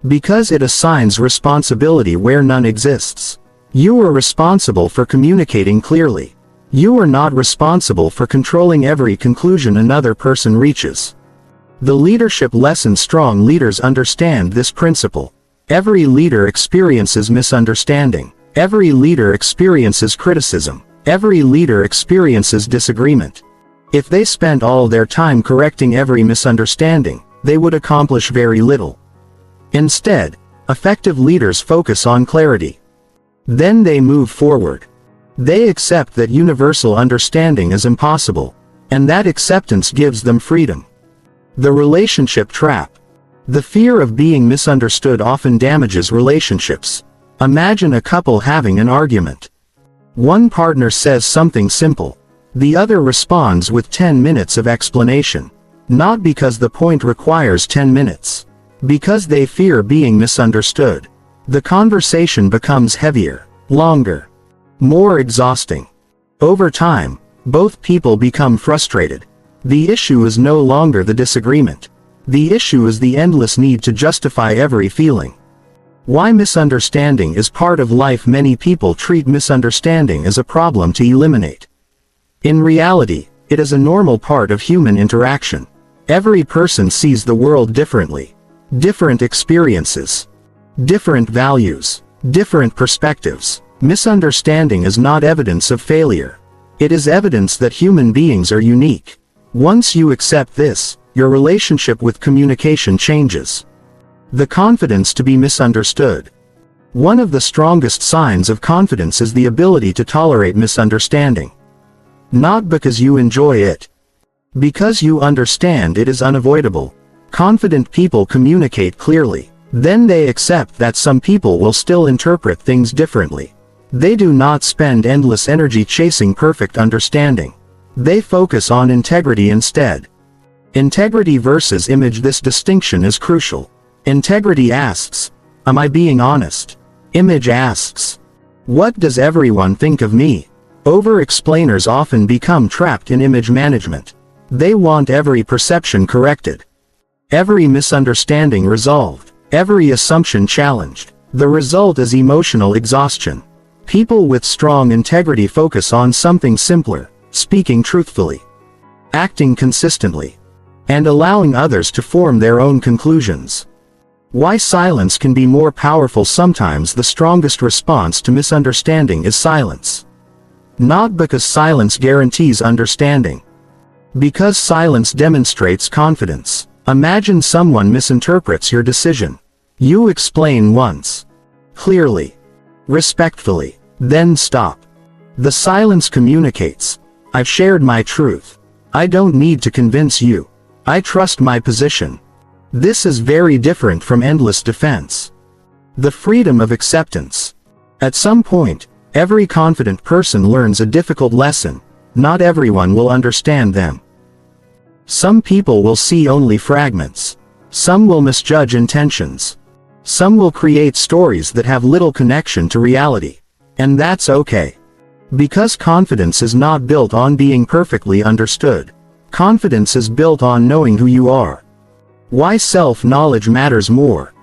because it assigns responsibility where none exists. You are responsible for communicating clearly. You are not responsible for controlling every conclusion another person reaches. The leadership lesson: strong leaders understand this principle. Every leader experiences misunderstanding. Every leader experiences criticism. Every leader experiences disagreement. If they spent all their time correcting every misunderstanding, they would accomplish very little. Instead, effective leaders focus on clarity. Then they move forward. They accept that universal understanding is impossible, and that acceptance gives them freedom. The relationship trap. The fear of being misunderstood often damages relationships. Imagine a couple having an argument. One partner says something simple. The other responds with 10 minutes of explanation. Not because the point requires 10 minutes. Because they fear being misunderstood. The conversation becomes heavier, longer, more exhausting. Over time, both people become frustrated. The issue is no longer the disagreement. The issue is the endless need to justify every feeling. Why misunderstanding is part of life. Many people treat misunderstanding as a problem to eliminate. In reality, it is a normal part of human interaction. Every person sees the world differently. Different experiences. Different values. Different perspectives. Misunderstanding is not evidence of failure. It is evidence that human beings are unique. Once you accept this, your relationship with communication changes. The confidence to be misunderstood. One of the strongest signs of confidence is the ability to tolerate misunderstanding. Not because you enjoy it. Because you understand it is unavoidable. Confident people communicate clearly. Then they accept that some people will still interpret things differently. They do not spend endless energy chasing perfect understanding. They focus on integrity instead. Integrity versus image. This distinction is crucial. Integrity asks, am I being honest? Image asks, what does everyone think of me? Over-explainers often become trapped in image management. They want every perception corrected, every misunderstanding resolved, every assumption challenged. The result is emotional exhaustion. People with strong integrity focus on something simpler: speaking truthfully, acting consistently, and allowing others to form their own conclusions. Why silence can be more powerful. Sometimes the strongest response to misunderstanding is silence. Not because silence guarantees understanding. Because silence demonstrates confidence. Imagine someone misinterprets your decision. You explain once, clearly, respectfully, then stop. The silence communicates, I've shared my truth. I don't need to convince you. I trust my position. This is very different from endless defense. The freedom of acceptance. At some point, every confident person learns a difficult lesson: not everyone will understand them. Some people will see only fragments. Some will misjudge intentions. Some will create stories that have little connection to reality. And that's okay. Because confidence is not built on being perfectly understood. Confidence is built on knowing who you are. Why self-knowledge matters more.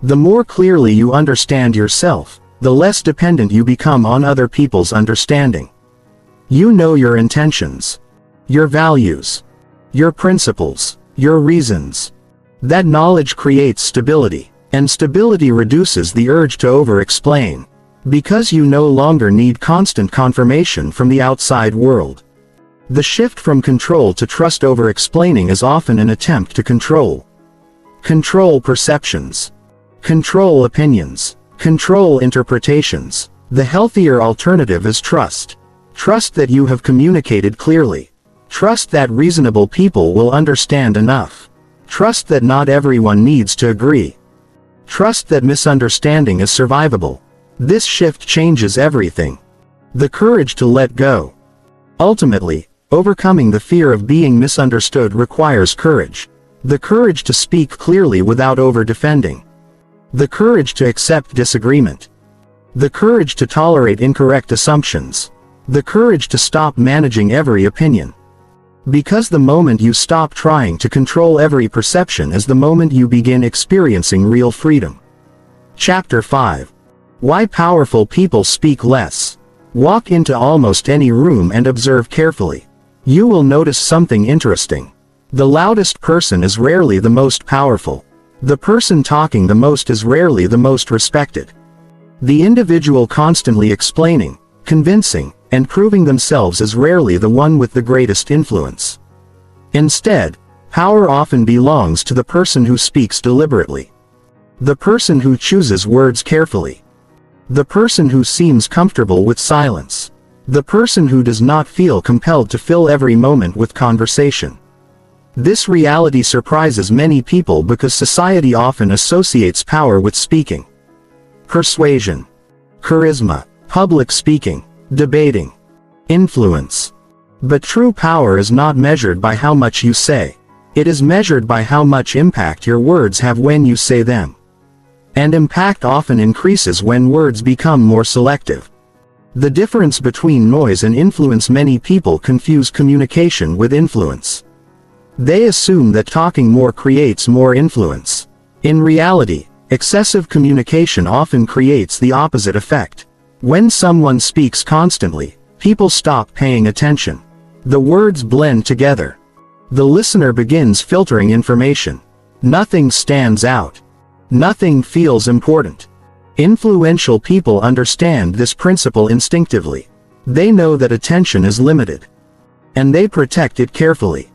The more clearly you understand yourself, the less dependent you become on other people's understanding. You know your intentions, your values, your principles, your reasons. That knowledge creates stability, and stability reduces the urge to over-explain, because you no longer need constant confirmation from the outside world. The shift from control to trust. Over-explaining is often an attempt to control. Control perceptions. Control opinions. Control interpretations. The healthier alternative is trust. Trust that you have communicated clearly. Trust that reasonable people will understand enough. Trust that not everyone needs to agree. Trust that misunderstanding is survivable. This shift changes everything. The courage to let go. Ultimately, overcoming the fear of being misunderstood requires courage. The courage to speak clearly without over-defending. The courage to accept disagreement. The courage to tolerate incorrect assumptions. The courage to stop managing every opinion. Because the moment you stop trying to control every perception is the moment you begin experiencing real freedom. Chapter 5. Why powerful people speak less. Walk into almost any room and observe carefully. You will notice something interesting. The loudest person is rarely the most powerful. The person talking the most is rarely the most respected. The individual constantly explaining, convincing, and proving themselves is rarely the one with the greatest influence. Instead, power often belongs to the person who speaks deliberately. The person who chooses words carefully. The person who seems comfortable with silence. The person who does not feel compelled to fill every moment with conversation. This reality surprises many people because society often associates power with speaking, persuasion, charisma, public speaking, debating, influence. But true power is not measured by how much you say. It is measured by how much impact your words have when you say them. And impact often increases when words become more selective. The difference between noise and influence. Many people confuse communication with influence. They assume that talking more creates more influence. In reality, excessive communication often creates the opposite effect. When someone speaks constantly, people stop paying attention. The words blend together. The listener begins filtering information. Nothing stands out. Nothing feels important. Influential people understand this principle instinctively. They know that attention is limited. And they protect it carefully.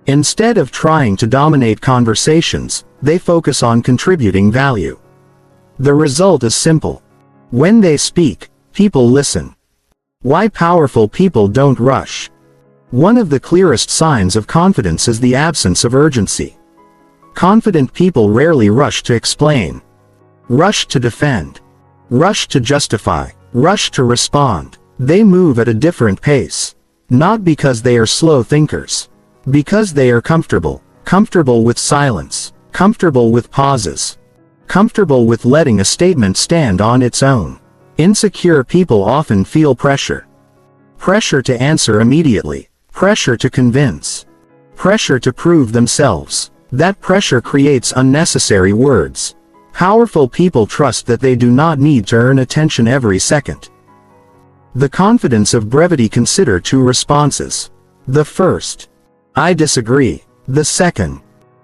Instead of trying to dominate conversations, they focus on contributing value. The result is simple. When they speak, people listen. Why powerful people don't rush. One of the clearest signs of confidence is the absence of urgency. Confident people rarely rush to explain, rush to defend, rush to justify, rush to respond. They move at a different pace. Not because they are slow thinkers. Because they are comfortable. Comfortable with silence. Comfortable with pauses. Comfortable with letting a statement stand on its own. Insecure people often feel pressure. Pressure to answer immediately. Pressure to convince. Pressure to prove themselves. That pressure creates unnecessary words. Powerful people trust that they do not need to earn attention every second. The confidence of brevity. Consider two responses. The first, I disagree. The second,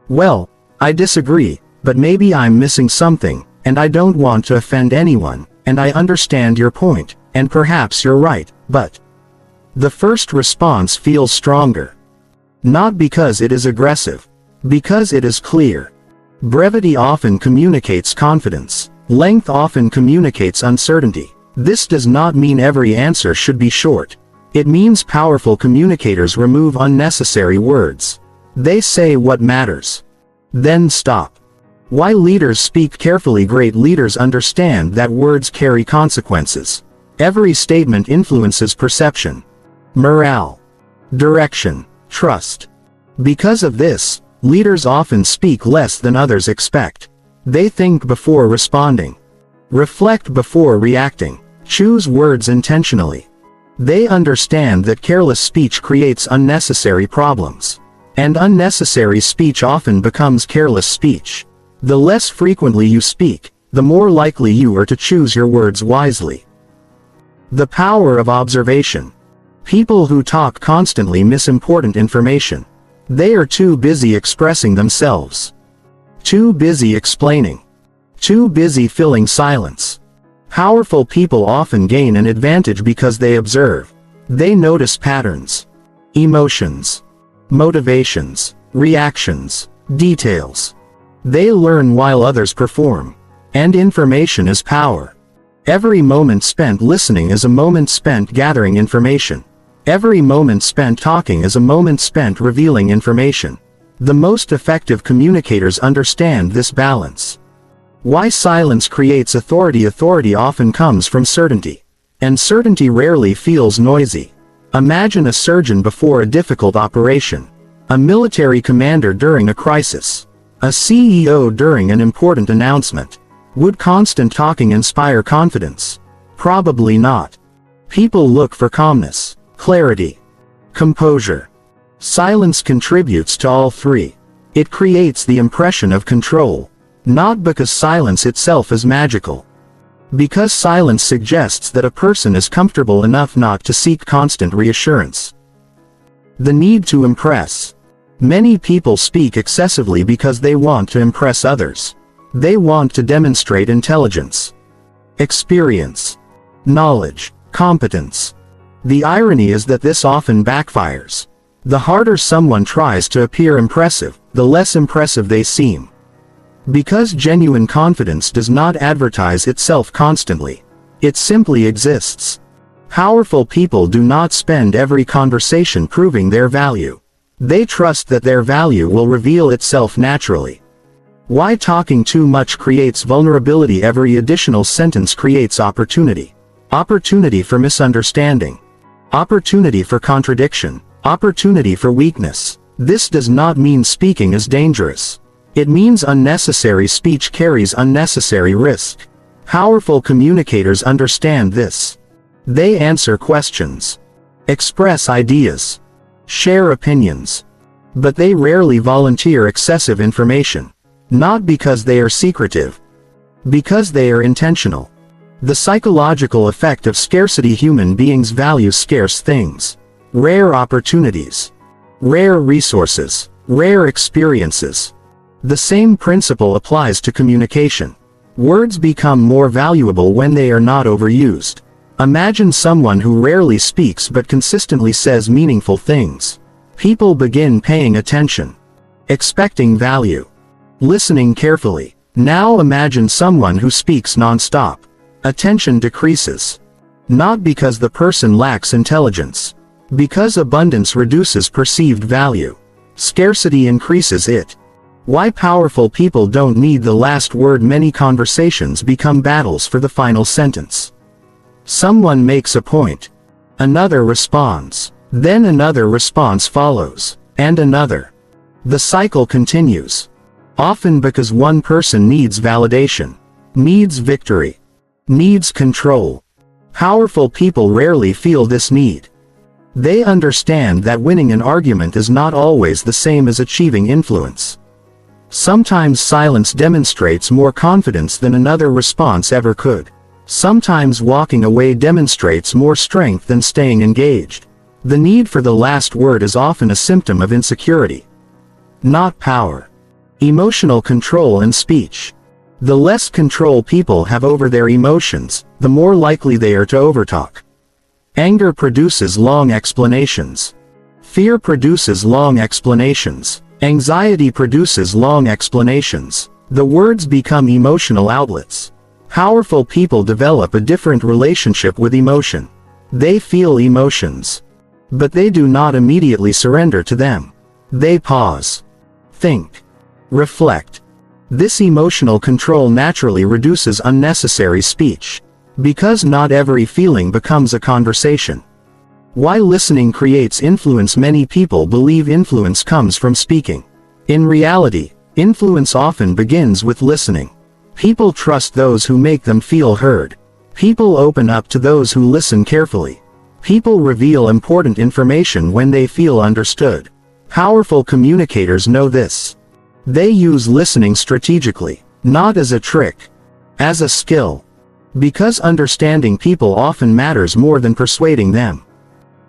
well, I disagree, but maybe I'm missing something, and I don't want to offend anyone, and I understand your point, and perhaps you're right, but. The first response feels stronger. Not because it is aggressive. Because it is clear. Brevity often communicates confidence. Length often communicates uncertainty. This does not mean every answer should be short. It means powerful communicators remove unnecessary words. They say what matters. Then stop. Why leaders speak carefully. Great leaders understand that words carry consequences. Every statement influences perception, morale, direction, trust. Because of this, leaders often speak less than others expect. They think before responding. Reflect before reacting. Choose words intentionally. They understand that careless speech creates unnecessary problems. And unnecessary speech often becomes careless speech. The less frequently you speak, the more likely you are to choose your words wisely. The power of observation. People who talk constantly miss important information. They are too busy expressing themselves. Too busy explaining. Too busy filling silence. Powerful people often gain an advantage because they observe. They notice patterns, emotions, motivations, reactions, details. They learn while others perform. And information is power. Every moment spent listening is a moment spent gathering information. Every moment spent talking is a moment spent revealing information. The most effective communicators understand this balance. Why silence creates authority. Authority often comes from certainty. And certainty rarely feels noisy. Imagine a surgeon before a difficult operation. A military commander during a crisis. A CEO during an important announcement. Would constant talking inspire confidence? Probably not. People look for calmness, clarity, composure. Silence contributes to all three. It creates the impression of control. Not because silence itself is magical. Because silence suggests that a person is comfortable enough not to seek constant reassurance. The need to impress. Many people speak excessively because they want to impress others. They want to demonstrate intelligence, experience, knowledge, competence. The irony is that this often backfires. The harder someone tries to appear impressive, the less impressive they seem. Because genuine confidence does not advertise itself constantly. It simply exists. Powerful people do not spend every conversation proving their value. They trust that their value will reveal itself naturally. Why talking too much creates vulnerability. Every additional sentence creates opportunity. Opportunity for misunderstanding. Opportunity for contradiction. Opportunity for weakness. This does not mean speaking is dangerous. It means unnecessary speech carries unnecessary risk. Powerful communicators understand this. They answer questions, express ideas, share opinions. But they rarely volunteer excessive information. Not because they are secretive. Because they are intentional. The psychological effect of scarcity. Human beings value scarce things. Rare opportunities. Rare resources. Rare experiences. The same principle applies to communication. Words become more valuable when they are not overused. Imagine someone who rarely speaks but consistently says meaningful things. People begin paying attention, expecting value, listening carefully. Now imagine someone who speaks non-stop. Attention decreases. Not because the person lacks intelligence. Because abundance reduces perceived value. Scarcity increases it. Why powerful people don't need the last word. Many conversations become battles for the final sentence. Someone makes a point. Another responds. Then another response follows. And another. The cycle continues. Often because one person needs validation, needs victory, needs control. Powerful people rarely feel this need. They understand that winning an argument is not always the same as achieving influence. Sometimes silence demonstrates more confidence than another response ever could. Sometimes walking away demonstrates more strength than staying engaged. The need for the last word is often a symptom of insecurity, not power. Emotional control in speech. The less control people have over their emotions, the more likely they are to overtalk. Anger produces long explanations. Fear produces long explanations. Anxiety produces long explanations. The words become emotional outlets. Powerful people develop a different relationship with emotion. They feel emotions. But they do not immediately surrender to them. They pause. Think. Reflect. This emotional control naturally reduces unnecessary speech. Because not every feeling becomes a conversation. Why listening creates influence. Many people believe influence comes from speaking. In reality, influence often begins with listening. People trust those who make them feel heard. People open up to those who listen carefully. People reveal important information when they feel understood. Powerful communicators know this. They use listening strategically, not as a trick, as a skill. Because understanding people often matters more than persuading them.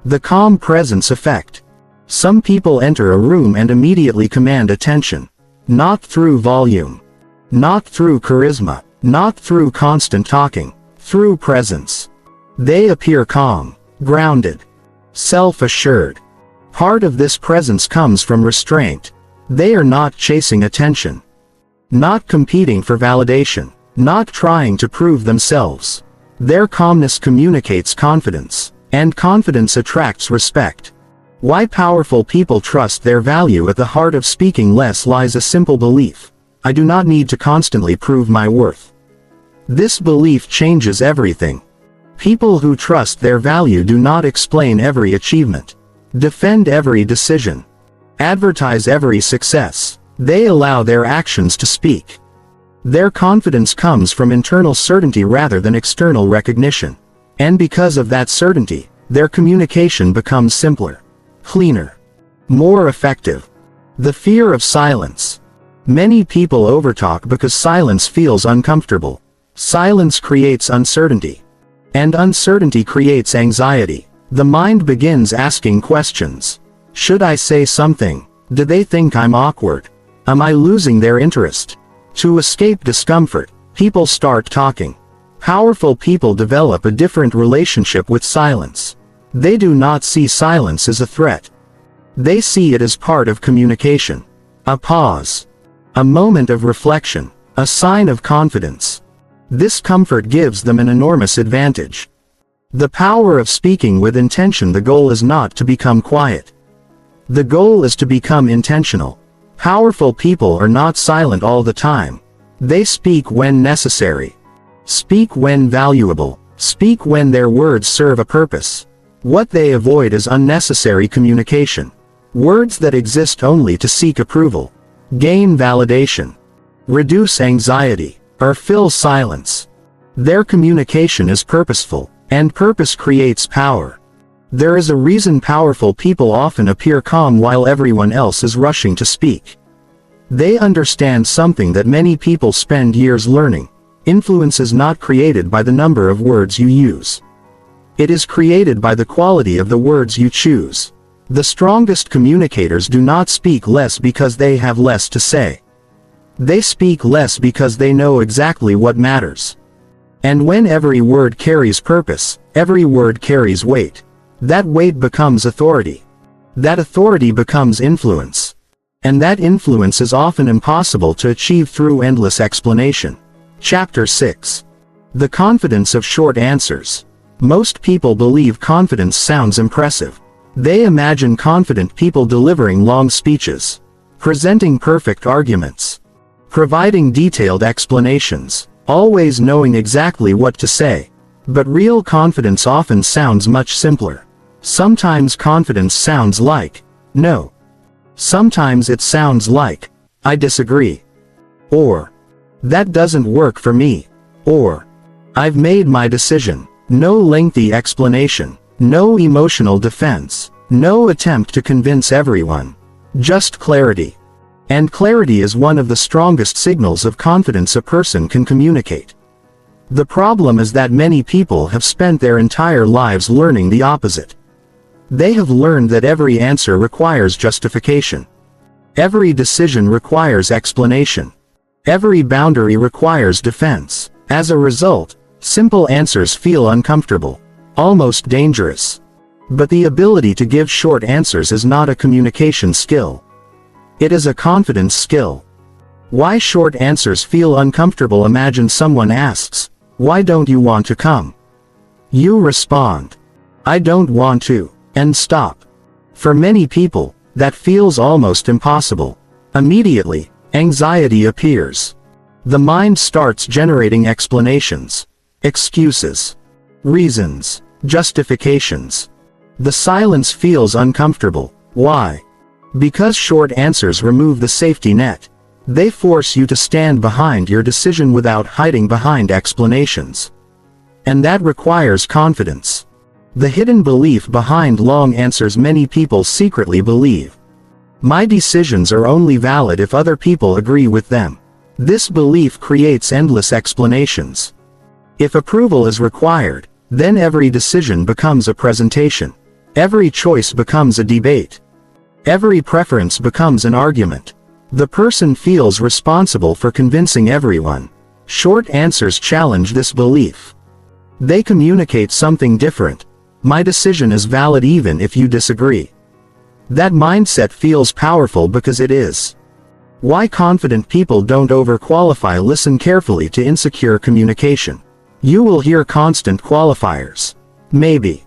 The calm presence effect. Some people enter a room and immediately command attention. Not through volume. Not through charisma. Not through constant talking. Through presence. They appear calm, grounded, self-assured. Part of this presence comes from restraint. They are not chasing attention. Not competing for validation. Not trying to prove themselves. Their calmness communicates confidence. And confidence attracts respect. Why powerful people trust their value. At the heart of speaking less lies a simple belief. I do not need to constantly prove my worth. This belief changes everything. People who trust their value do not explain every achievement, defend every decision, advertise every success. They allow their actions to speak. Their confidence comes from internal certainty rather than external recognition. And because of that certainty, their communication becomes simpler, cleaner, more effective. The fear of silence. Many people overtalk because silence feels uncomfortable. Silence creates uncertainty. And uncertainty creates anxiety. The mind begins asking questions. Should I say something? Do they think I'm awkward? Am I losing their interest? To escape discomfort, people start talking. Powerful people develop a different relationship with silence. They do not see silence as a threat. They see it as part of communication. A pause. A moment of reflection. A sign of confidence. This comfort gives them an enormous advantage. The power of speaking with intention. The goal is not to become quiet. The goal is to become intentional. Powerful people are not silent all the time. They speak when necessary. Speak when valuable. Speak when their words serve a purpose. What they avoid is unnecessary communication. Words that exist only to seek approval, gain validation, reduce anxiety, or fill silence. Their communication is purposeful, and purpose creates power. There is a reason powerful people often appear calm while everyone else is rushing to speak. They understand something that many people spend years learning. Influence is not created by the number of words you use. It is created by the quality of the words you choose. The strongest communicators do not speak less because they have less to say. They speak less because they know exactly what matters. And when every word carries purpose, every word carries weight. That weight becomes authority. That authority becomes influence. And that influence is often impossible to achieve through endless explanation. Chapter 6. The confidence of short answers. Most people believe confidence sounds impressive. They imagine confident people delivering long speeches. presenting perfect arguments, providing detailed explanations, always knowing exactly what to say. But real confidence often sounds much simpler. Sometimes confidence sounds like, no. Sometimes it sounds like, I disagree. Or, that doesn't work for me. Or, I've made my decision. No lengthy explanation. No emotional defense. No attempt to convince everyone. Just clarity. And clarity is one of the strongest signals of confidence a person can communicate. The problem is that many people have spent their entire lives learning the opposite. They have learned that every answer requires justification. Every decision requires explanation. Every boundary requires defense. As a result, simple answers feel uncomfortable, almost dangerous. But the ability to give short answers is not a communication skill. It is a confidence skill. Why short answers feel uncomfortable? Imagine someone asks, "Why don't you want to come?" You respond, "I don't want to," and stop. For many people, that feels almost impossible. Immediately, anxiety appears. The mind starts generating explanations, excuses, reasons, justifications. The silence feels uncomfortable. Why? Because short answers remove the safety net. They force you to stand behind your decision without hiding behind explanations. And that requires confidence. The hidden belief behind long answers many people secretly believe. My decisions are only valid if other people agree with them. This belief creates endless explanations. If approval is required, then every decision becomes a presentation. Every choice becomes a debate. Every preference becomes an argument. The person feels responsible for convincing everyone. Short answers challenge this belief. They communicate something different. My decision is valid even if you disagree. That mindset feels powerful because it is. Why confident people don't overqualify? Listen carefully to insecure communication. You will hear constant qualifiers. Maybe.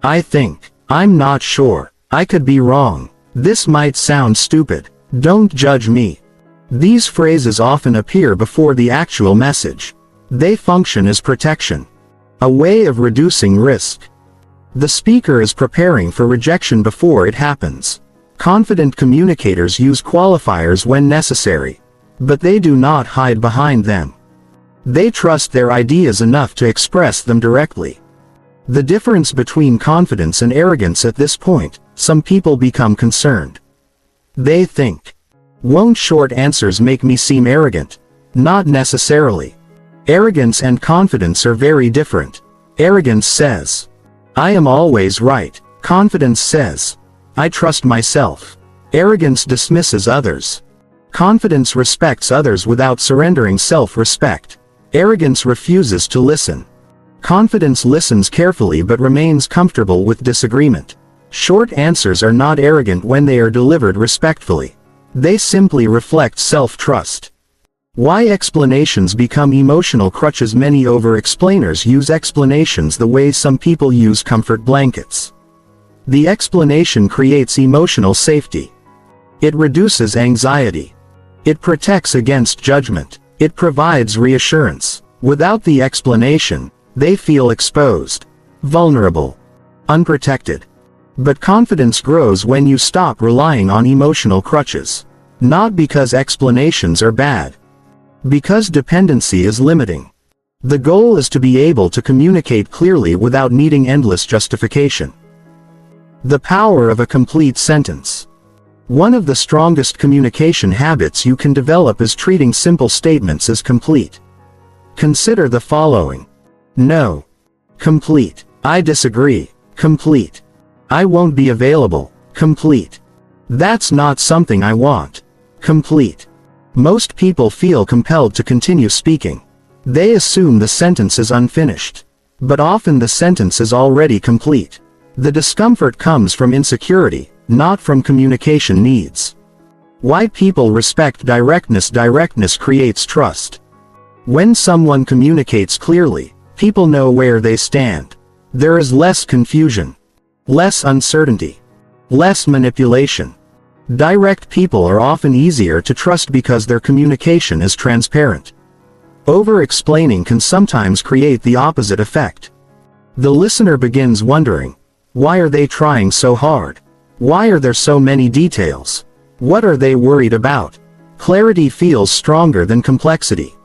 I think. I'm not sure. I could be wrong. This might sound stupid. Don't judge me. These phrases often appear before the actual message. They function as protection. A way of reducing risk. The speaker is preparing for rejection before it happens. Confident communicators use qualifiers when necessary. But they do not hide behind them. They trust their ideas enough to express them directly. The difference between confidence and arrogance at this point, some people become concerned. They think, won't short answers make me seem arrogant? Not necessarily. Arrogance and confidence are very different. Arrogance says, I am always right. Confidence says, I trust myself. Arrogance dismisses others. Confidence respects others without surrendering self-respect. Arrogance refuses to listen. Confidence listens carefully but remains comfortable with disagreement. Short answers are not arrogant when they are delivered respectfully. They simply reflect self-trust. Why explanations become emotional crutches? Many over-explainers use explanations the way some people use comfort blankets. The explanation creates emotional safety. It reduces anxiety. It protects against judgment. It provides reassurance. Without the explanation, they feel exposed, vulnerable, unprotected. But confidence grows when you stop relying on emotional crutches. Not because explanations are bad. Because dependency is limiting. The goal is to be able to communicate clearly without needing endless justification. The power of a complete sentence. One of the strongest communication habits you can develop is treating simple statements as complete. Consider the following. No. Complete. I disagree. Complete. I won't be available. Complete. That's not something I want. Complete. Most people feel compelled to continue speaking. They assume the sentence is unfinished. But often the sentence is already complete. The discomfort comes from insecurity, not from communication needs. Why people respect directness? Directness creates trust. When someone communicates clearly, people know where they stand. There is less confusion, less uncertainty, less manipulation. Direct people are often easier to trust because their communication is transparent. Over-explaining can sometimes create the opposite effect. The listener begins wondering, why are they trying so hard? Why are there so many details? What are they worried about? Clarity feels stronger than complexity.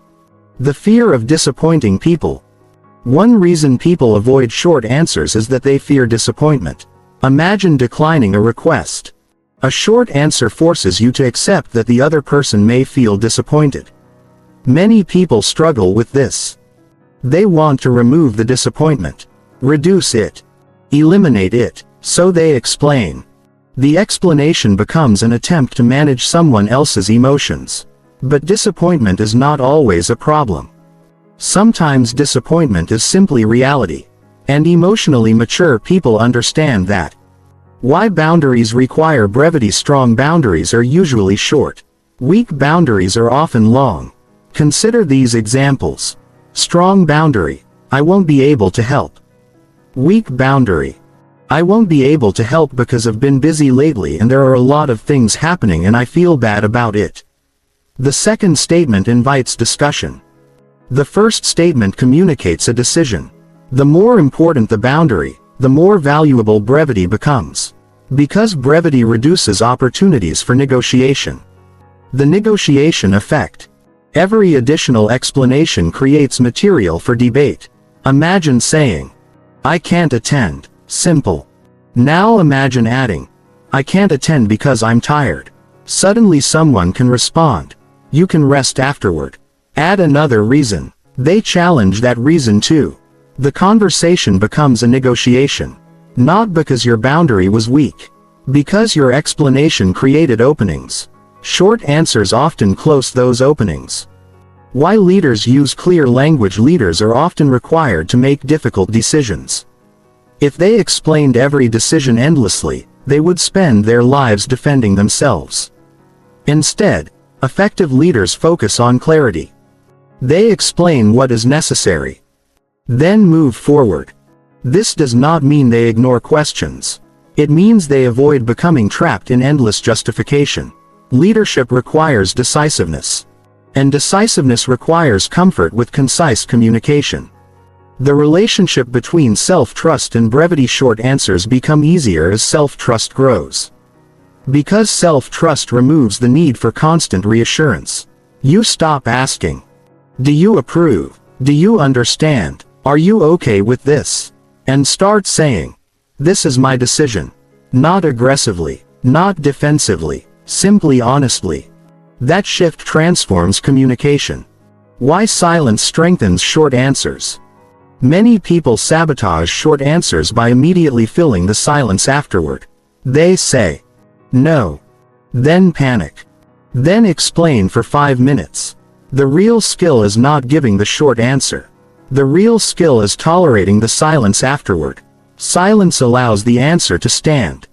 The fear of disappointing people. One reason people avoid short answers is that they fear disappointment. Imagine declining a request. A short answer forces you to accept that the other person may feel disappointed. Many people struggle with this. They want to remove the disappointment, reduce it, eliminate it, so they explain. The explanation becomes an attempt to manage someone else's emotions. But disappointment is not always a problem. Sometimes disappointment is simply reality. And emotionally mature people understand that. Why boundaries require brevity. Strong boundaries are usually short. Weak boundaries are often long. Consider these examples. Strong boundary: I won't be able to help. Weak boundary: I won't be able to help because I've been busy lately and there are a lot of things happening and I feel bad about it. The second statement invites discussion. The first statement communicates a decision. The more important the boundary, the more valuable brevity becomes. Because brevity reduces opportunities for negotiation. The negotiation effect. Every additional explanation creates material for debate. Imagine saying, I can't attend. Simple. Now imagine adding, I can't attend because I'm tired. Suddenly someone can respond, you can rest afterward. Add another reason. They challenge that reason too. The conversation becomes a negotiation. Not because your boundary was weak. Because your explanation created openings. Short answers often close those openings. Why leaders use clear language. Leaders are often required to make difficult decisions. If they explained every decision endlessly, they would spend their lives defending themselves. Instead, effective leaders focus on clarity. They explain what is necessary. Then move forward. This does not mean they ignore questions. It means they avoid becoming trapped in endless justification. Leadership requires decisiveness. And decisiveness requires comfort with concise communication. The relationship between self-trust and brevity. Short answers become easier as self-trust grows. Because self-trust removes the need for constant reassurance. You stop asking, do you approve? Do you understand? Are you okay with this? And start saying, this is my decision. Not aggressively, not defensively, simply honestly. That shift transforms communication. Why silence strengthens short answers. Many people sabotage short answers by immediately filling the silence afterward. They say, no. Then panic. Then explain for 5 minutes. The real skill is not giving the short answer. The real skill is tolerating the silence afterward. Silence allows the answer to stand.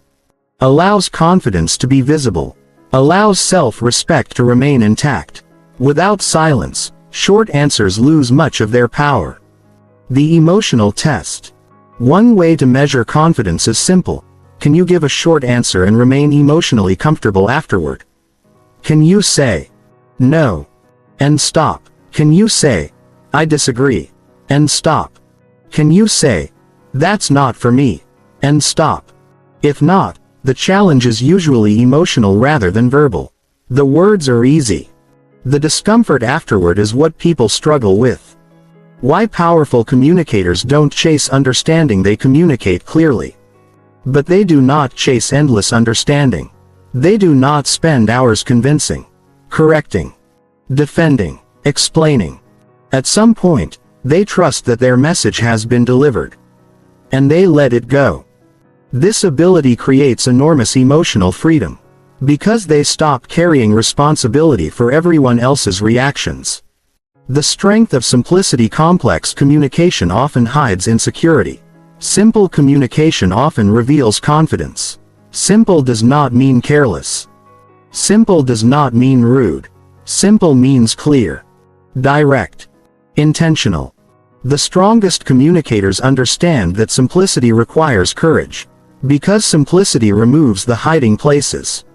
Allows confidence to be visible. Allows self-respect to remain intact. Without silence, short answers lose much of their power. The emotional test. One way to measure confidence is simple. Can you give a short answer and remain emotionally comfortable afterward? Can you say, no, and stop? Can you say, I disagree, and stop? Can you say, that's not for me, and stop? If not, the challenge is usually emotional rather than verbal. The words are easy. The discomfort afterward is what people struggle with. Why powerful communicators don't chase understanding. They communicate clearly. But they do not chase endless understanding. They do not spend hours convincing, correcting, defending, explaining. At some point, they trust that their message has been delivered. And they let it go. This ability creates enormous emotional freedom. Because they stop carrying responsibility for everyone else's reactions. The strength of simplicity. Complex communication often hides insecurity. Simple communication often reveals confidence. Simple does not mean careless. Simple does not mean rude. Simple means clear, direct, intentional. The strongest communicators understand that simplicity requires courage. Because simplicity removes the hiding places.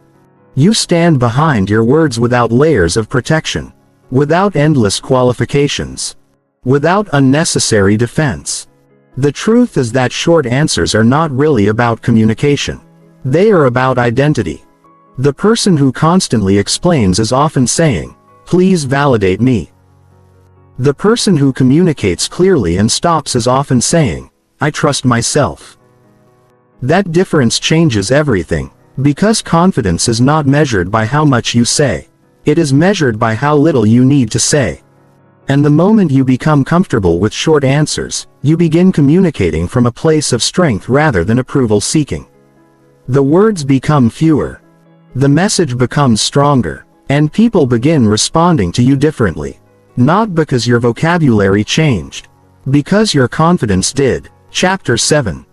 You stand behind your words without layers of protection, without endless qualifications, without unnecessary defense. The truth is that short answers are not really about communication. They are about identity. The person who constantly explains is often saying, "Please validate me." The person who communicates clearly and stops is often saying, "I trust myself." That difference changes everything, because confidence is not measured by how much you say. It is measured by how little you need to say. And the moment you become comfortable with short answers, you begin communicating from a place of strength rather than approval seeking. The words become fewer. The message becomes stronger, and people begin responding to you differently. Not because your vocabulary changed, because your confidence did. Chapter 7.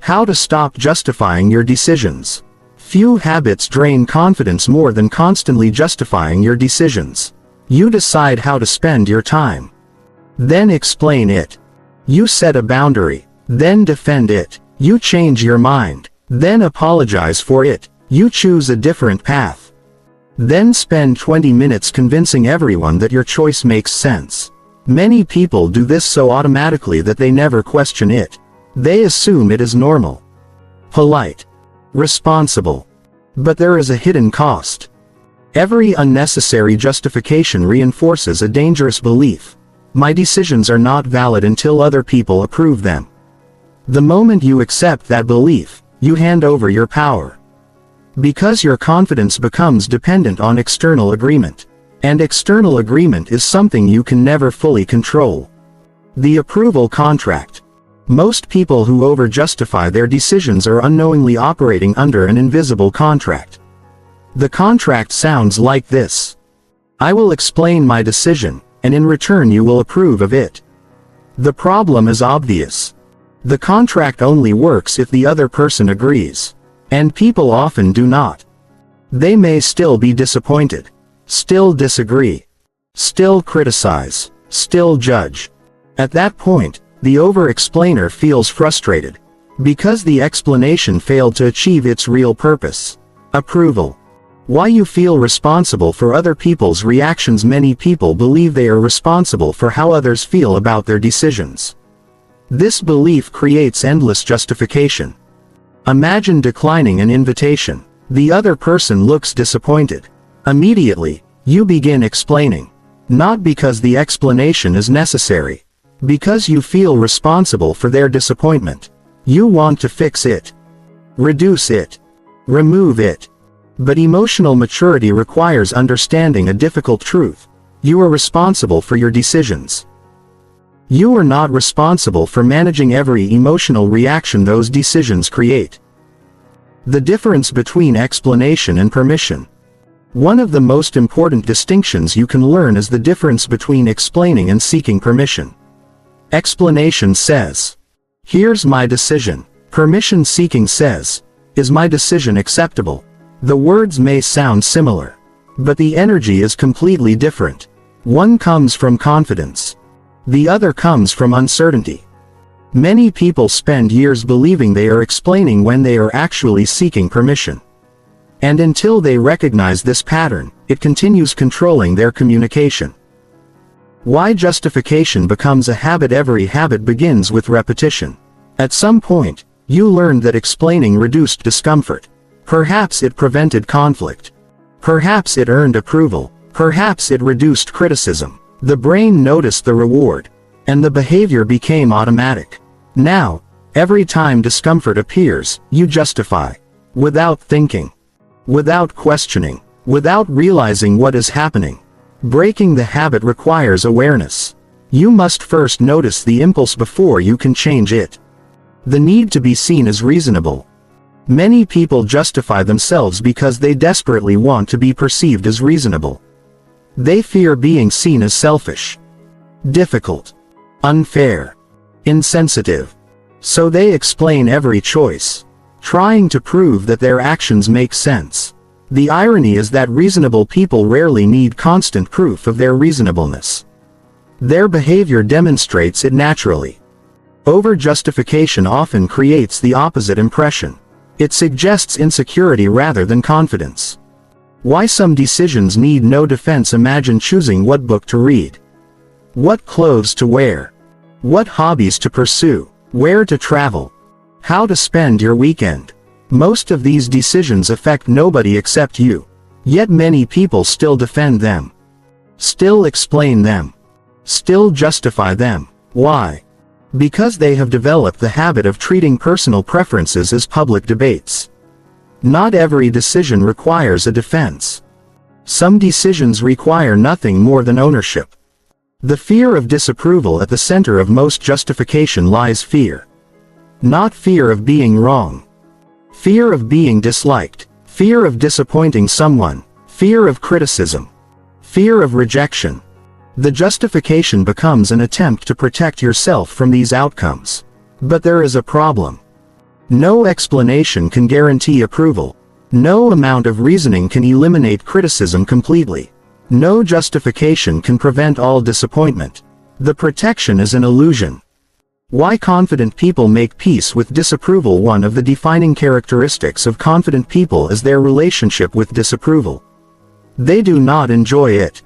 How to stop justifying your decisions. Few habits drain confidence more than constantly justifying your decisions. You decide how to spend your time, then explain it. You set a boundary, then defend it. You change your mind, then apologize for it. You choose a different path, then spend 20 minutes convincing everyone that your choice makes sense. Many people do this so automatically that they never question it. They assume it is normal, polite, responsible. But there is a hidden cost. Every unnecessary justification reinforces a dangerous belief. My decisions are not valid until other people approve them. The moment you accept that belief, you hand over your power. Because your confidence becomes dependent on external agreement. And external agreement is something you can never fully control. The approval contract. Most people who over-justify their decisions are unknowingly operating under an invisible contract. The contract sounds like this. I will explain my decision, and in return you will approve of it. The problem is obvious. The contract only works if the other person agrees. And people often do not. They may still be disappointed, still disagree, still criticize, still judge. At that point, the over-explainer feels frustrated, because the explanation failed to achieve its real purpose. Approval. Why you feel responsible for other people's reactions. Many people believe they are responsible for how others feel about their decisions. This belief creates endless justification. Imagine declining an invitation. The other person looks disappointed. Immediately, you begin explaining. Not because the explanation is necessary. Because you feel responsible for their disappointment. You want to fix it. Reduce it. Remove it. But emotional maturity requires understanding a difficult truth. You are responsible for your decisions. You are not responsible for managing every emotional reaction those decisions create. The difference between explanation and permission. One of the most important distinctions you can learn is the difference between explaining and seeking permission. Explanation says, "Here's my decision." Permission seeking says, "Is my decision acceptable?" The words may sound similar, but the energy is completely different. One comes from confidence. The other comes from uncertainty. Many people spend years believing they are explaining when they are actually seeking permission. And until they recognize this pattern, it continues controlling their communication. Why justification becomes a habit. Every habit begins with repetition. At some point, you learned that explaining reduced discomfort. Perhaps it prevented conflict. Perhaps it earned approval. Perhaps it reduced criticism. The brain noticed the reward, and the behavior became automatic. Now, every time discomfort appears, you justify. Without thinking. Without questioning. Without realizing what is happening. Breaking the habit requires awareness. You must first notice the impulse before you can change it. The need to be seen as reasonable. Many people justify themselves because they desperately want to be perceived as reasonable. They fear being seen as selfish, difficult, unfair, insensitive. So they explain every choice, trying to prove that their actions make sense. The irony is that reasonable people rarely need constant proof of their reasonableness. Their behavior demonstrates it naturally. Over-justification often creates the opposite impression. It suggests insecurity rather than confidence. Why some decisions need no defense. Imagine choosing what book to read, what clothes to wear, what hobbies to pursue, where to travel, how to spend your weekend. Most of these decisions affect nobody except you. Yet many people still defend them, still explain them, still justify them. Why? Because they have developed the habit of treating personal preferences as public debates. Not every decision requires a defense. Some decisions require nothing more than ownership. The fear of disapproval. At the center of most justification lies fear. Not fear of being wrong. Fear of being disliked. Fear of disappointing someone. Fear of criticism. Fear of rejection. The justification becomes an attempt to protect yourself from these outcomes. But there is a problem. No explanation can guarantee approval. No amount of reasoning can eliminate criticism completely. No justification can prevent all disappointment. The protection is an illusion. Why confident people make peace with disapproval. One of the defining characteristics of confident people is their relationship with disapproval. They do not enjoy it,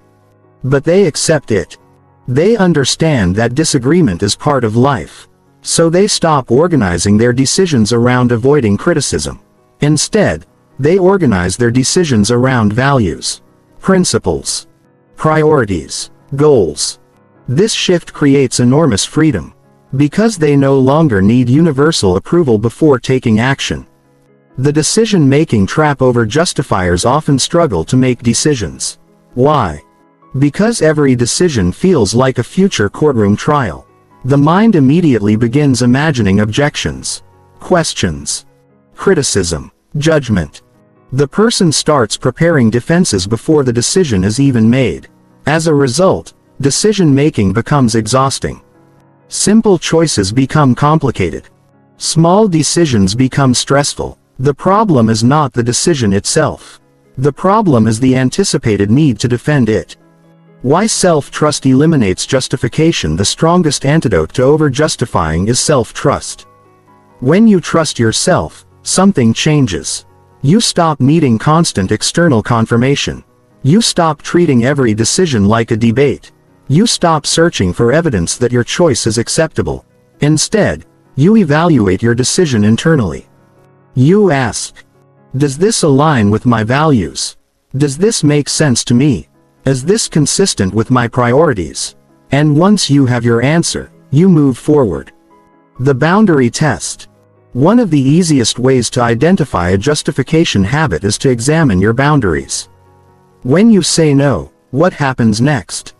but they accept it. They understand that disagreement is part of life, so they stop organizing their decisions around avoiding criticism. Instead, they organize their decisions around values, principles, priorities, goals. This shift creates enormous freedom, because they no longer need universal approval before taking action. The decision-making trap. Over justifiers often struggle to make decisions. Why? Because every decision feels like a future courtroom trial. The mind immediately begins imagining objections, questions, criticism, judgment. The person starts preparing defenses before the decision is even made. As a result, decision-making becomes exhausting. Simple choices become complicated. Small decisions become stressful. The problem is not the decision itself. The problem is the anticipated need to defend it. Why self-trust eliminates justification. The strongest antidote to over-justifying is self-trust. When you trust yourself, something changes. You stop needing constant external confirmation. You stop treating every decision like a debate. You stop searching for evidence that your choice is acceptable. Instead, you evaluate your decision internally. You ask, does this align with my values? Does this make sense to me? Is this consistent with my priorities? And once you have your answer, you move forward. The boundary test. One of the easiest ways to identify a justification habit is to examine your boundaries. When you say no, what happens next?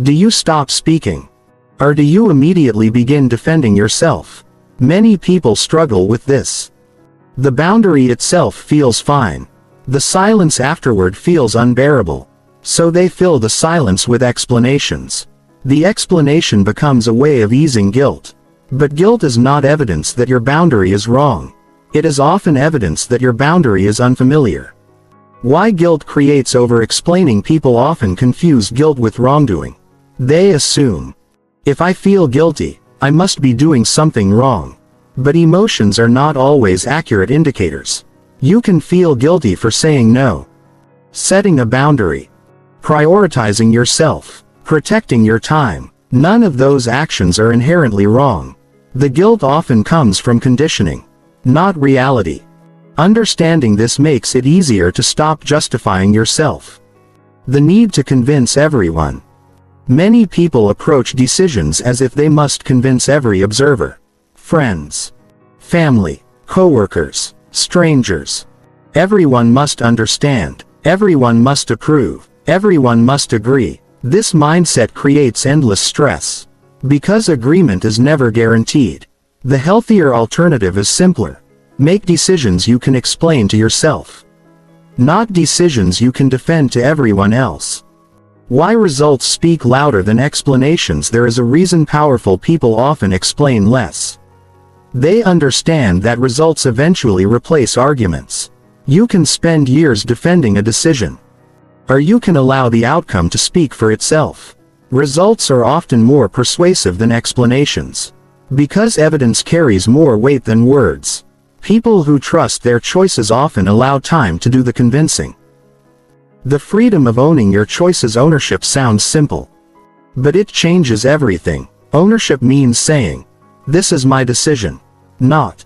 Do you stop speaking? Or do you immediately begin defending yourself? Many people struggle with this. The boundary itself feels fine. The silence afterward feels unbearable. So they fill the silence with explanations. The explanation becomes a way of easing guilt. But guilt is not evidence that your boundary is wrong. It is often evidence that your boundary is unfamiliar. Why guilt creates over-explaining. People often confuse guilt with wrongdoing. They assume, if I feel guilty, I must be doing something wrong. But emotions are not always accurate indicators. You can feel guilty for saying no, setting a boundary, prioritizing yourself, protecting your time. None of those actions are inherently wrong. The guilt often comes from conditioning, not reality. Understanding this makes it easier to stop justifying yourself. The need to convince everyone. Many people approach decisions as if they must convince every observer. Friends, family, coworkers, strangers. Everyone must understand. Everyone must approve. Everyone must agree. This mindset creates endless stress. Because agreement is never guaranteed. The healthier alternative is simpler. Make decisions you can explain to yourself, not decisions you can defend to everyone else. Why results speak louder than explanations. There is a reason powerful people often explain less. They understand that results eventually replace arguments. You can spend years defending a decision, or you can allow the outcome to speak for itself. Results are often more persuasive than explanations, because evidence carries more weight than words. People who trust their choices often allow time to do the convincing. The freedom of owning your choices. Ownership sounds simple, but it changes everything. Ownership means saying, "This is my decision," not,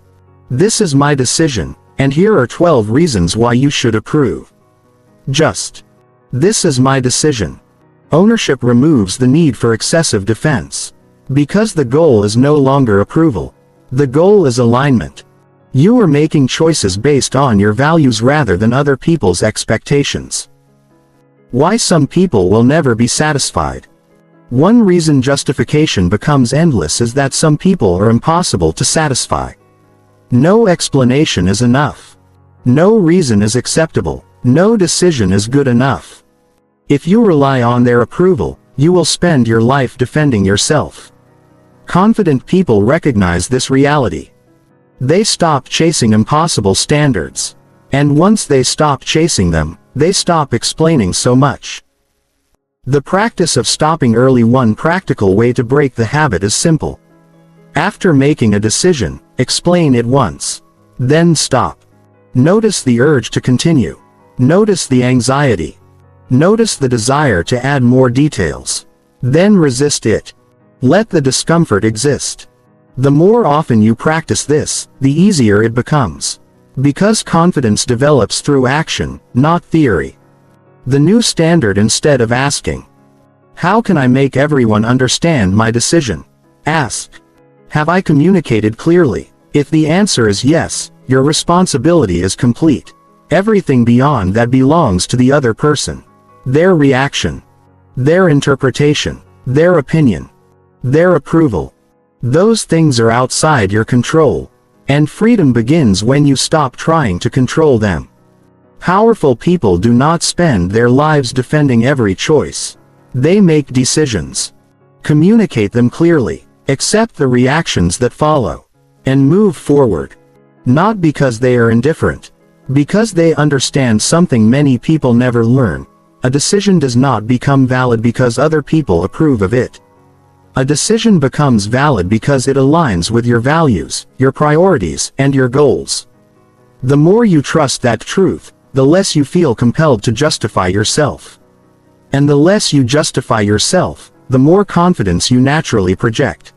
"This is my decision, and here are 12 reasons why you should approve." Just, "This is my decision." Ownership removes the need for excessive defense. Because the goal is no longer approval. The goal is alignment. You are making choices based on your values rather than other people's expectations. Why some people will never be satisfied. One reason justification becomes endless is that some people are impossible to satisfy. No explanation is enough. No reason is acceptable. No decision is good enough. If you rely on their approval, you will spend your life defending yourself. Confident people recognize this reality. They stop chasing impossible standards. And once they stop chasing them, they stop explaining so much. The practice of stopping early. One practical way to break the habit is simple. After making a decision, explain it once. Then stop. Notice the urge to continue. Notice the anxiety. Notice the desire to add more details. Then resist it. Let the discomfort exist. The more often you practice this, the easier it becomes. Because confidence develops through action, not theory. The new standard: instead of asking, "How can I make everyone understand my decision?" ask, "Have I communicated clearly?" If the answer is yes, your responsibility is complete. Everything beyond that belongs to the other person. Their reaction, their interpretation, their opinion, their approval. Those things are outside your control. And freedom begins when you stop trying to control them. Powerful people do not spend their lives defending every choice. They make decisions. Communicate them clearly. Accept the reactions that follow. And move forward. Not because they are indifferent. Because they understand something many people never learn. A decision does not become valid because other people approve of it. A decision becomes valid because it aligns with your values, your priorities, and your goals. The more you trust that truth, the less you feel compelled to justify yourself. And the less you justify yourself, the more confidence you naturally project.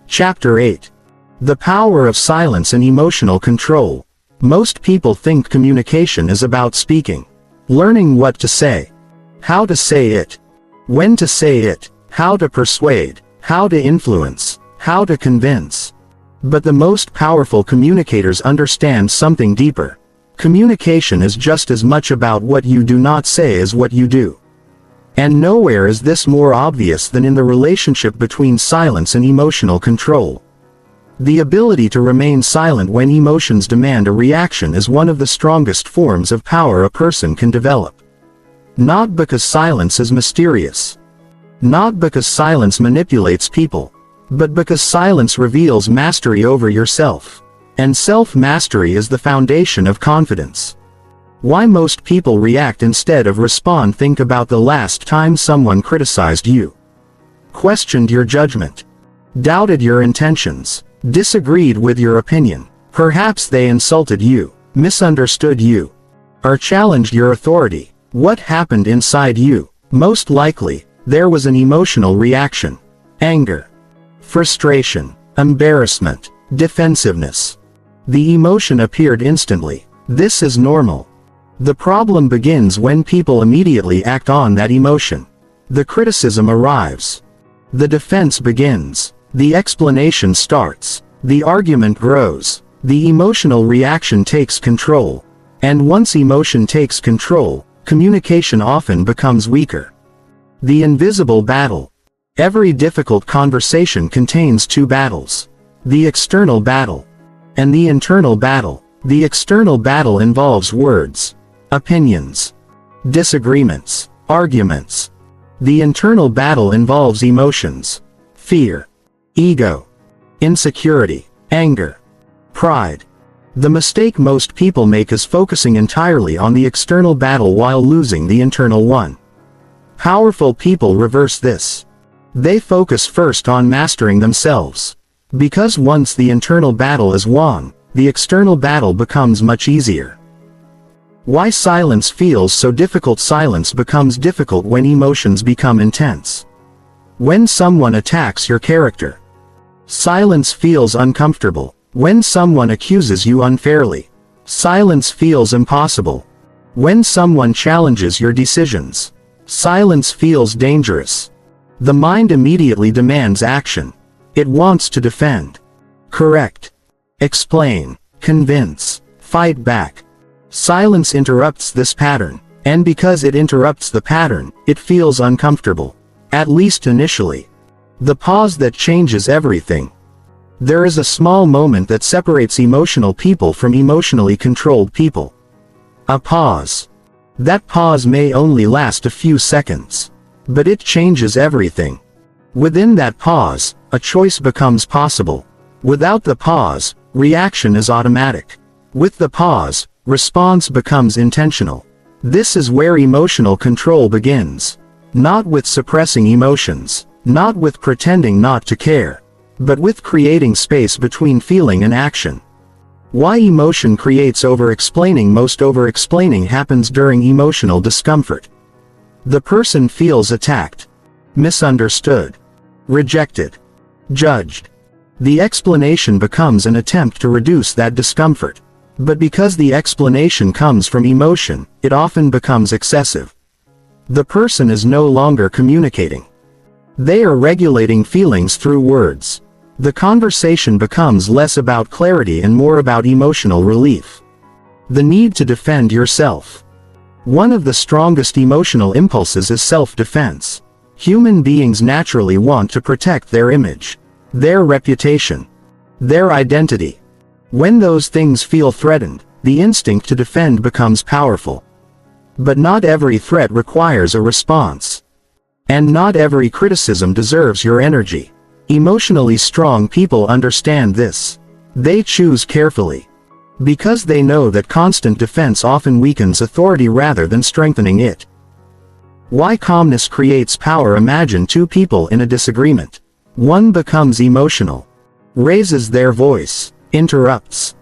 Chapter 8. The Power of Silence and Emotional Control. Most people think communication is about speaking. Learning what to say. How to say it. When to say it. How to persuade. How to influence. How to convince. But the most powerful communicators understand something deeper. Communication is just as much about what you do not say as what you do. And nowhere is this more obvious than in the relationship between silence and emotional control. The ability to remain silent when emotions demand a reaction is one of the strongest forms of power a person can develop. Not because silence is mysterious. Not because silence manipulates people. But because silence reveals mastery over yourself. And self-mastery is the foundation of confidence. Why most people react instead of respond. Think about the last time someone criticized you. Questioned your judgment. Doubted your intentions. Disagreed with your opinion. Perhaps they insulted you. Misunderstood you. Or challenged your authority. What happened inside you? Most likely, there was an emotional reaction. Anger. Frustration. Embarrassment. Defensiveness. The emotion appeared instantly. This is normal. The problem begins when people immediately act on that emotion. The criticism arrives. The defense begins. The explanation starts. The argument grows. The emotional reaction takes control. And once emotion takes control, communication often becomes weaker. The invisible battle. Every difficult conversation contains two battles. The external battle. And the internal battle. The external battle involves words. Opinions. Disagreements. Arguments. The internal battle involves emotions. Fear. Ego. Insecurity. Anger. Pride. The mistake most people make is focusing entirely on the external battle while losing the internal one. Powerful people reverse this. They focus first on mastering themselves. Because once the internal battle is won, the external battle becomes much easier. Why silence feels so difficult. Silence becomes difficult when emotions become intense. When someone attacks your character. Silence feels uncomfortable. When someone accuses you unfairly. Silence feels impossible. When someone challenges your decisions. Silence feels dangerous. The mind immediately demands action. It wants to defend, correct, explain, convince, fight back. Silence interrupts this pattern, and because it interrupts the pattern, it feels uncomfortable. At least initially. The pause that changes everything. There is a small moment that separates emotional people from emotionally controlled people. A pause. That pause may only last a few seconds. But it changes everything. Within that pause, a choice becomes possible. Without the pause, reaction is automatic. With the pause, response becomes intentional. This is where emotional control begins. Not with suppressing emotions, not with pretending not to care, but with creating space between feeling and action. Why emotion creates over-explaining? Most over-explaining happens during emotional discomfort. The person feels attacked, misunderstood, rejected, judged. The explanation becomes an attempt to reduce that discomfort. But because the explanation comes from emotion, it often becomes excessive. The person is no longer communicating. They are regulating feelings through words. The conversation becomes less about clarity and more about emotional relief. The need to defend yourself. One of the strongest emotional impulses is self-defense. Human beings naturally want to protect their image, their reputation, their identity. When those things feel threatened, the instinct to defend becomes powerful. But not every threat requires a response. And not every criticism deserves your energy. Emotionally strong people understand this. They choose carefully. Because they know that constant defense often weakens authority rather than strengthening it. Why calmness creates power? Imagine two people in a disagreement. One becomes emotional, raises their voice, interrupts,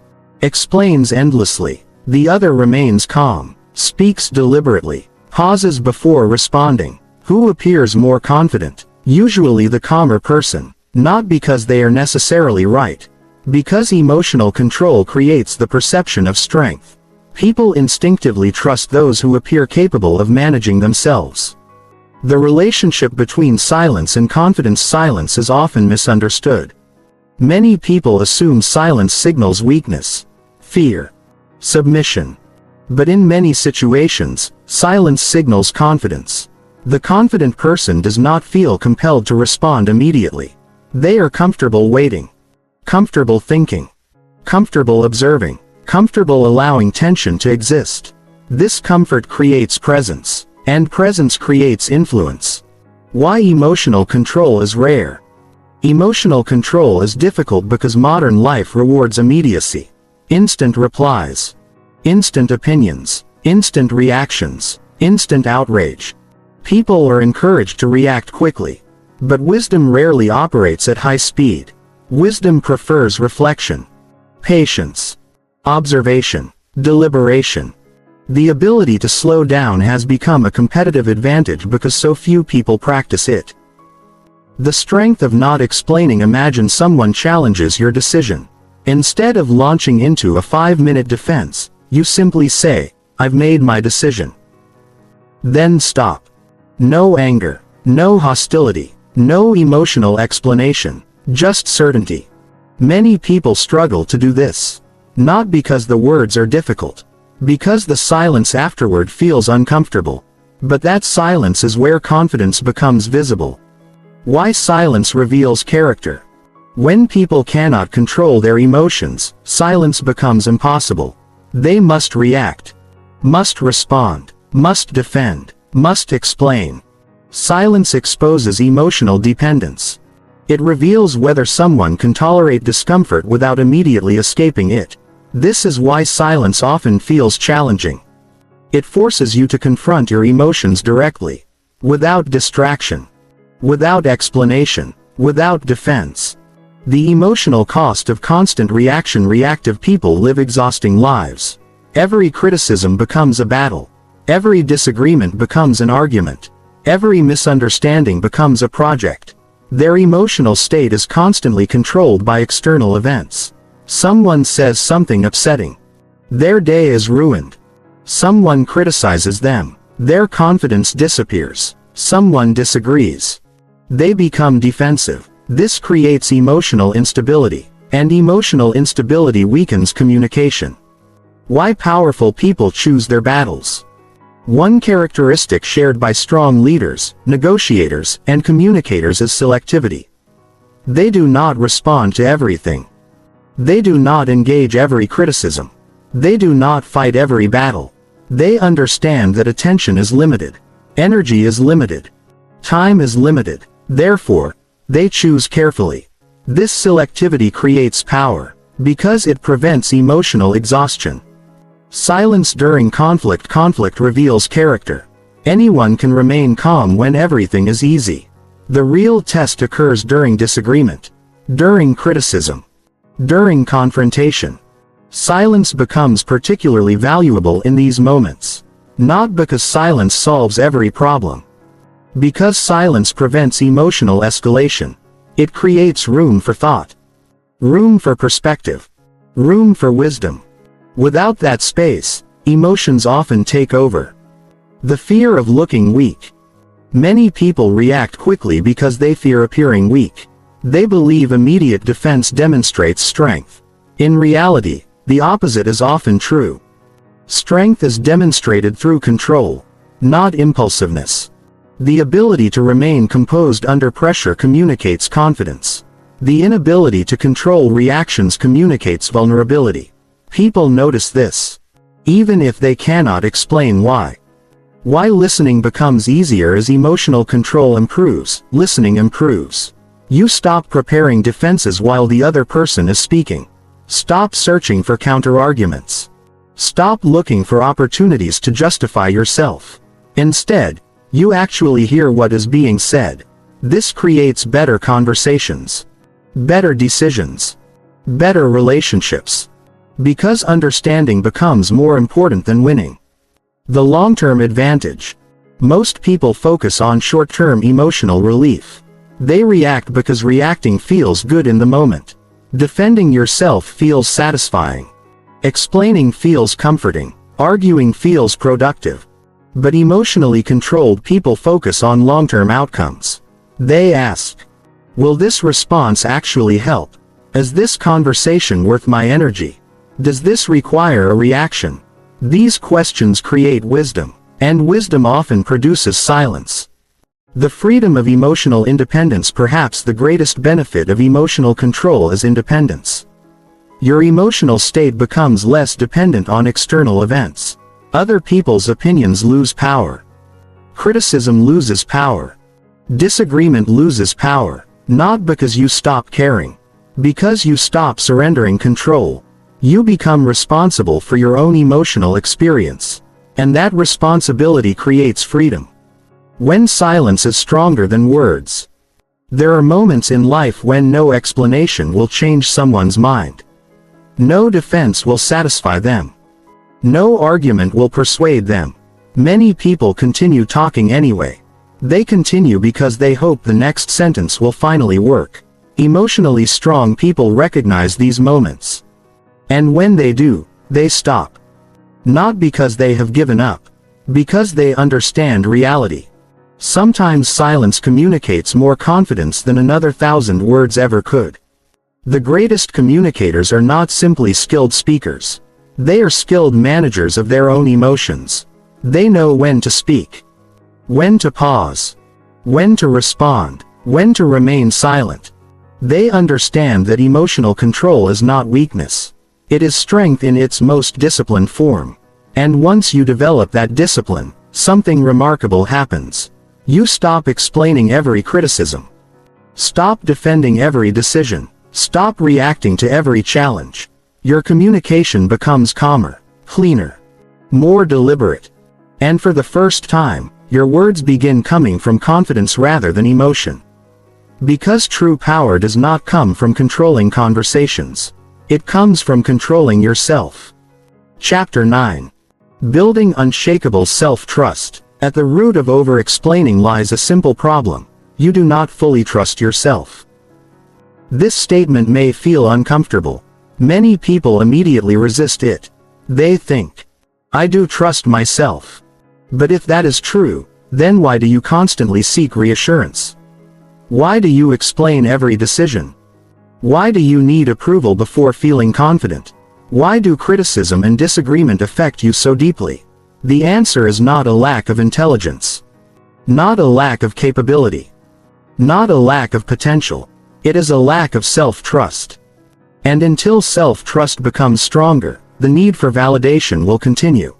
explains endlessly. The other remains calm, speaks deliberately, pauses before responding. Who appears more confident? Usually the calmer person, not because they are necessarily right. Because emotional control creates the perception of strength. People instinctively trust those who appear capable of managing themselves. The relationship between silence and confidence. Silence is often misunderstood. Many people assume silence signals weakness, fear, submission. But in many situations, silence signals confidence. The confident person does not feel compelled to respond immediately. They are comfortable waiting, comfortable thinking, comfortable observing, comfortable allowing tension to exist. This comfort creates presence, and presence creates influence. Why emotional control is rare? Emotional control is difficult because modern life rewards immediacy. Instant replies, instant opinions, instant reactions, instant outrage. People are encouraged to react quickly. But wisdom rarely operates at high speed. Wisdom prefers reflection, patience, observation, deliberation. The ability to slow down has become a competitive advantage because so few people practice it. The strength of not explaining. Imagine someone challenges your decision. Instead of launching into a 5-minute defense, you simply say, "I've made my decision." Then stop. No anger, no hostility, no emotional explanation, just certainty. Many people struggle to do this. Not because the words are difficult. Because the silence afterward feels uncomfortable. But that silence is where confidence becomes visible. Why silence reveals character? When people cannot control their emotions, silence becomes impossible. They must react, must respond, must defend, must explain. Silence exposes emotional dependence. It reveals whether someone can tolerate discomfort without immediately escaping it. This is why silence often feels challenging. It forces you to confront your emotions directly, without distraction, without explanation, without defense. The emotional cost of constant reaction. Reactive people live exhausting lives. Every criticism becomes a battle. Every disagreement becomes an argument. Every misunderstanding becomes a project. Their emotional state is constantly controlled by external events. Someone says something upsetting. Their day is ruined. Someone criticizes them. Their confidence disappears. Someone disagrees. They become defensive. This creates emotional instability, and emotional instability weakens communication. Why powerful people choose their battles. One characteristic shared by strong leaders, negotiators, and communicators is selectivity. They do not respond to everything. They do not engage every criticism. They do not fight every battle. They understand that attention is limited. Energy is limited. Time is limited. Therefore, they choose carefully. This selectivity creates power, because it prevents emotional exhaustion. Silence during conflict. Conflict reveals character. Anyone can remain calm when everything is easy. The real test occurs during disagreement, during criticism, during confrontation. Silence becomes particularly valuable in these moments. Not because silence solves every problem. Because silence prevents emotional escalation. It creates room for thought. Room for perspective. Room for wisdom. Without that space, emotions often take over. The fear of looking weak. Many people react quickly because they fear appearing weak. They believe immediate defense demonstrates strength. In reality, the opposite is often true. Strength is demonstrated through control, not impulsiveness. The ability to remain composed under pressure communicates confidence. The inability to control reactions communicates vulnerability. People notice this, even if they cannot explain why. Why listening becomes easier as emotional control improves. Listening improves. You stop preparing defenses while the other person is speaking. Stop searching for counterarguments. Stop looking for opportunities to justify yourself. Instead, you actually hear what is being said. This creates better conversations, better decisions, better relationships. Because understanding becomes more important than winning. The long-term advantage. Most people focus on short-term emotional relief. They react because reacting feels good in the moment. Defending yourself feels satisfying. Explaining feels comforting. Arguing feels productive. But emotionally controlled people focus on long-term outcomes. They ask, will this response actually help? Is this conversation worth my energy? Does this require a reaction? These questions create wisdom, and wisdom often produces silence. The freedom of emotional independence. Perhaps the greatest benefit of emotional control is independence. Your emotional state becomes less dependent on external events. Other people's opinions lose power. Criticism loses power. Disagreement loses power, not because you stop caring, because you stop surrendering control. You become responsible for your own emotional experience, and that responsibility creates freedom. When silence is stronger than words. There are moments in life when no explanation will change someone's mind. No defense will satisfy them. No argument will persuade them. Many people continue talking anyway. They continue because they hope the next sentence will finally work. Emotionally strong people recognize these moments. And when they do, they stop. Not because they have given up. Because they understand reality. Sometimes silence communicates more confidence than another 1,000 words ever could. The greatest communicators are not simply skilled speakers. They are skilled managers of their own emotions. They know when to speak, when to pause, when to respond, when to remain silent. They understand that emotional control is not weakness. It is strength in its most disciplined form. And once you develop that discipline, something remarkable happens. You stop explaining every criticism. Stop defending every decision. Stop reacting to every challenge. Your communication becomes calmer, cleaner, more deliberate. And for the first time, your words begin coming from confidence rather than emotion. Because true power does not come from controlling conversations. It comes from controlling yourself. Chapter 9. Building unshakable self-trust. At the root of over-explaining lies a simple problem. You do not fully trust yourself. This statement may feel uncomfortable. Many people immediately resist it. They think, I do trust myself. But if that is true, then why do you constantly seek reassurance? Why do you explain every decision? Why do you need approval before feeling confident? Why do criticism and disagreement affect you so deeply? The answer is not a lack of intelligence. Not a lack of capability. Not a lack of potential. It is a lack of self-trust. And until self-trust becomes stronger, the need for validation will continue.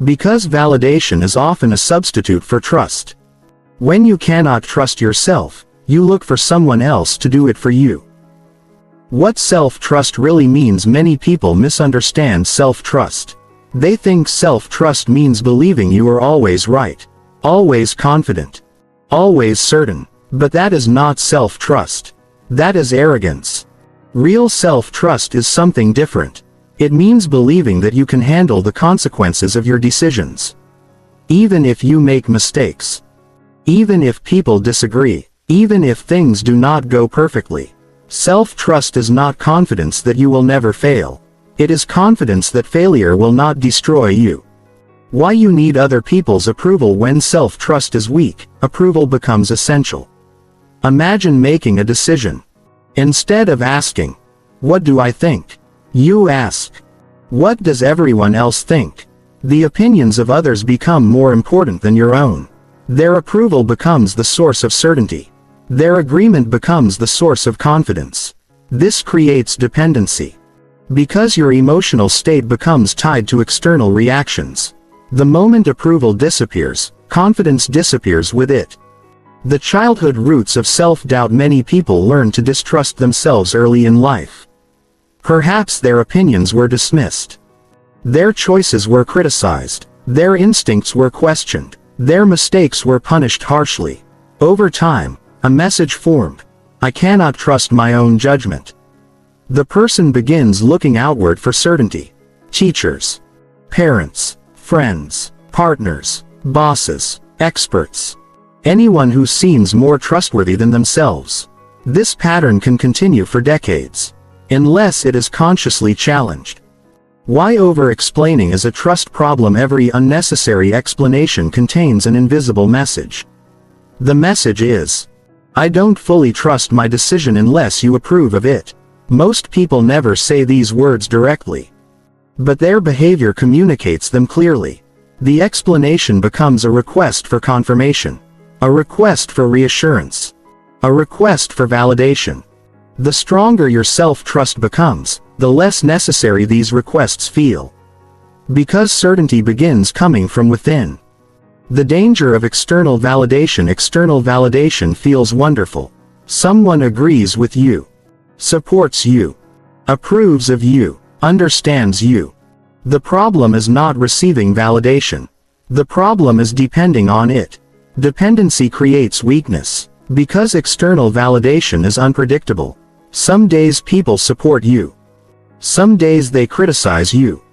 Because validation is often a substitute for trust. When you cannot trust yourself, you look for someone else to do it for you. What self-trust really means. Many people misunderstand self-trust. They think self-trust means believing you are always right, always confident, always certain. But that is not self-trust. That is arrogance. Real self-trust is something different. It means believing that you can handle the consequences of your decisions. Even if you make mistakes. Even if people disagree. Even if things do not go perfectly. Self-trust is not confidence that you will never fail. It is confidence that failure will not destroy you. Why you need other people's approval. When self-trust is weak, approval becomes essential. Imagine making a decision. Instead of asking, what do I think? You ask, what does everyone else think? The opinions of others become more important than your own. Their approval becomes the source of certainty. Their agreement becomes the source of confidence. This creates dependency. Because your emotional state becomes tied to external reactions. The moment approval disappears, confidence disappears with it. The childhood roots of self-doubt. Many people learn to distrust themselves early in life. Perhaps their opinions were dismissed. Their choices were criticized. Their instincts were questioned. Their mistakes were punished harshly. Over time, a message formed. I cannot trust my own judgment. The person begins looking outward for certainty. Teachers, parents, friends, partners, bosses, experts. Anyone who seems more trustworthy than themselves. This pattern can continue for decades, unless it is consciously challenged. Why over-explaining is a trust problem? Every unnecessary explanation contains an invisible message. The message is, I don't fully trust my decision unless you approve of it. Most people never say these words directly. But their behavior communicates them clearly. The explanation becomes a request for confirmation. A request for reassurance. A request for validation. The stronger your self-trust becomes, the less necessary these requests feel. Because certainty begins coming from within. The danger of external validation. External validation feels wonderful. Someone agrees with you, supports you, approves of you, understands you. The problem is not receiving validation. The problem is depending on it. Dependency creates weakness. Because external validation is unpredictable. Some days people support you. Some days they criticize you.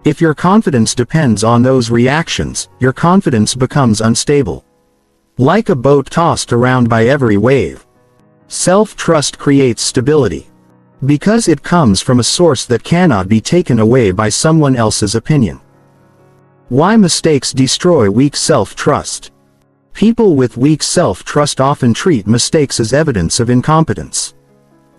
If your confidence depends on those reactions, your confidence becomes unstable. Like a boat tossed around by every wave. Self-trust creates stability. Because it comes from a source that cannot be taken away by someone else's opinion. Why mistakes destroy weak self-trust? People with weak self-trust often treat mistakes as evidence of incompetence.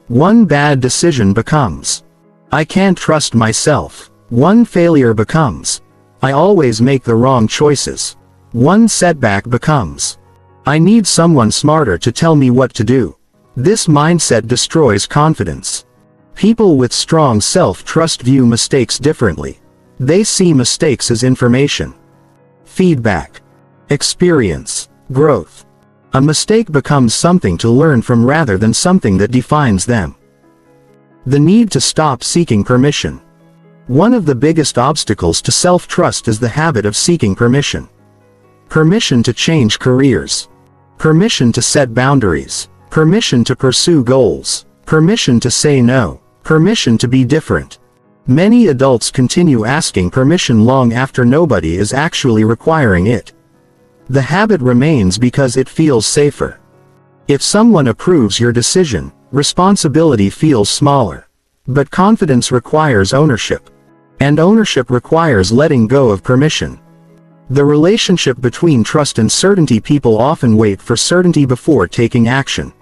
One bad decision becomes, I can't trust myself. One failure becomes, I always make the wrong choices. One setback becomes, I need someone smarter to tell me what to do. This mindset destroys confidence. People with strong self-trust view mistakes differently. They see mistakes as information, feedback, experience, growth. A mistake becomes something to learn from rather than something that defines them. The need to stop seeking permission. One of the biggest obstacles to self-trust is the habit of seeking permission. Permission to change careers. Permission to set boundaries. Permission to pursue goals. Permission to say no. Permission to be different. Many adults continue asking permission long after nobody is actually requiring it. The habit remains because it feels safer. If someone approves your decision, responsibility feels smaller. But confidence requires ownership. And ownership requires letting go of permission. The relationship between trust and certainty. People often wait for certainty before taking action.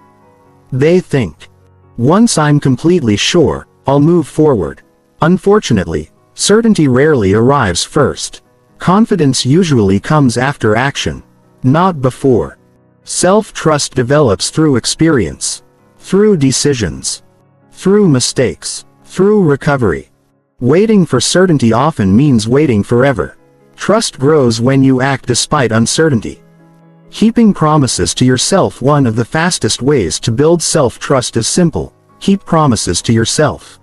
They think, once I'm completely sure, I'll move forward. Unfortunately, certainty rarely arrives first. Confidence usually comes after action, not before. Self-trust develops through experience, through decisions, through mistakes, through recovery. Waiting for certainty often means waiting forever. Trust grows when you act despite uncertainty. Keeping promises to yourself. One of the fastest ways to build self-trust is simple: keep promises to yourself.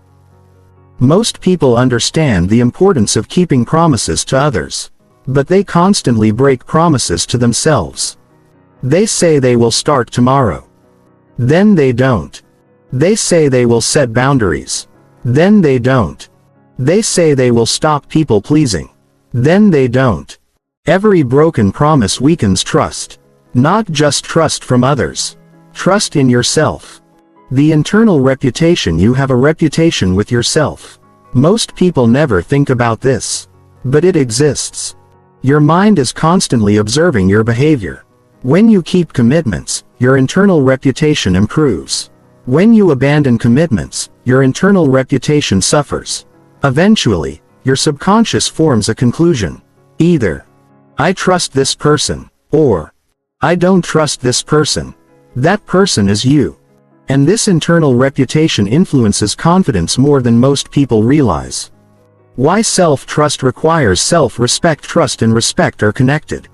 Most people understand the importance of keeping promises to others, but they constantly break promises to themselves. They say they will start tomorrow. Then they don't. They say they will set boundaries. Then they don't. They say they will stop people pleasing. Then they don't. Every broken promise weakens trust. Not just trust from others. Trust in yourself. The internal reputation. You have a reputation with yourself. Most people never think about this. But it exists. Your mind is constantly observing your behavior. When you keep commitments, your internal reputation improves. When you abandon commitments, your internal reputation suffers. Eventually, your subconscious forms a conclusion. Either, I trust this person, or, I don't trust this person. That person is you. And this internal reputation influences confidence more than most people realize. Why self-trust requires self-respect. Trust and respect are connected.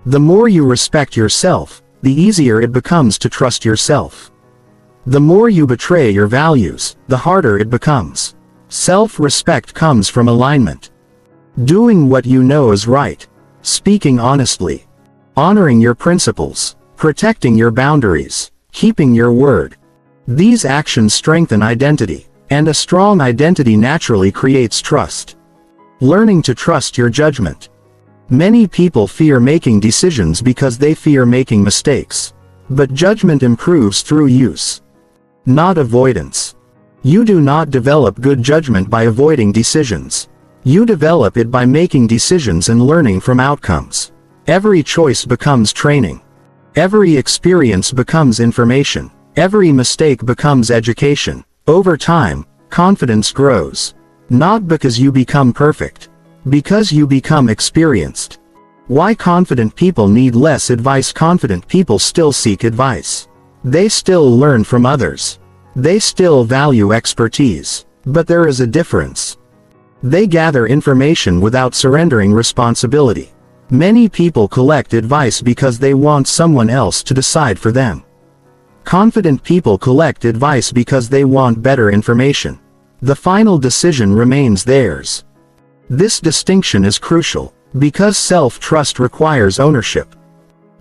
The more you respect yourself, the easier it becomes to trust yourself. The more you betray your values, the harder it becomes. Self-respect comes from alignment. Doing what you know is right. Speaking honestly. Honoring your principles. Protecting your boundaries. Keeping your word. These actions strengthen identity, and a strong identity naturally creates trust. Learning to trust your judgment. Many people fear making decisions because they fear making mistakes. But judgment improves through use, not avoidance. You do not develop good judgment by avoiding decisions. You develop it by making decisions and learning from outcomes. Every choice becomes training. Every experience becomes information. Every mistake becomes education. Over time, confidence grows. Not because you become perfect. Because you become experienced. Why confident people need less advice? Confident people still seek advice. They still learn from others. They still value expertise. But there is a difference. They gather information without surrendering responsibility. Many people collect advice because they want someone else to decide for them. Confident people collect advice because they want better information. The final decision remains theirs. This distinction is crucial, because self-trust requires ownership.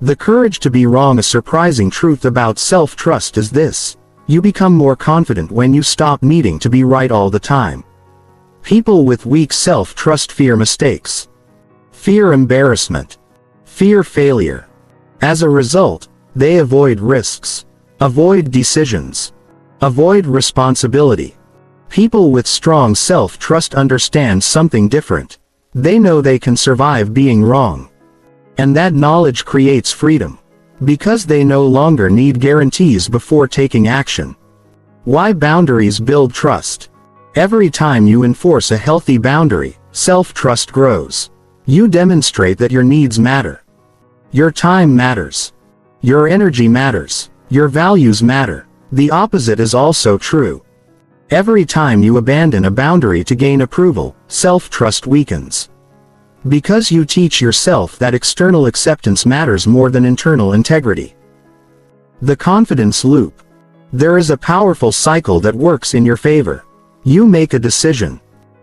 The courage to be wrong. A surprising truth about self-trust is this: you become more confident when you stop needing to be right all the time. People with weak self-trust fear mistakes, fear embarrassment, fear failure. As a result, they avoid risks, avoid decisions, avoid responsibility. People with strong self-trust understand something different. They know they can survive being wrong. And that knowledge creates freedom. Because they no longer need guarantees before taking action. Why boundaries build trust? Every time you enforce a healthy boundary, self-trust grows. You demonstrate that your needs matter. Your time matters. Your energy matters. Your values matter. The opposite is also true. Every time you abandon a boundary to gain approval, self-trust weakens. Because you teach yourself that external acceptance matters more than internal integrity. The confidence loop. There is a powerful cycle that works in your favor. You make a decision.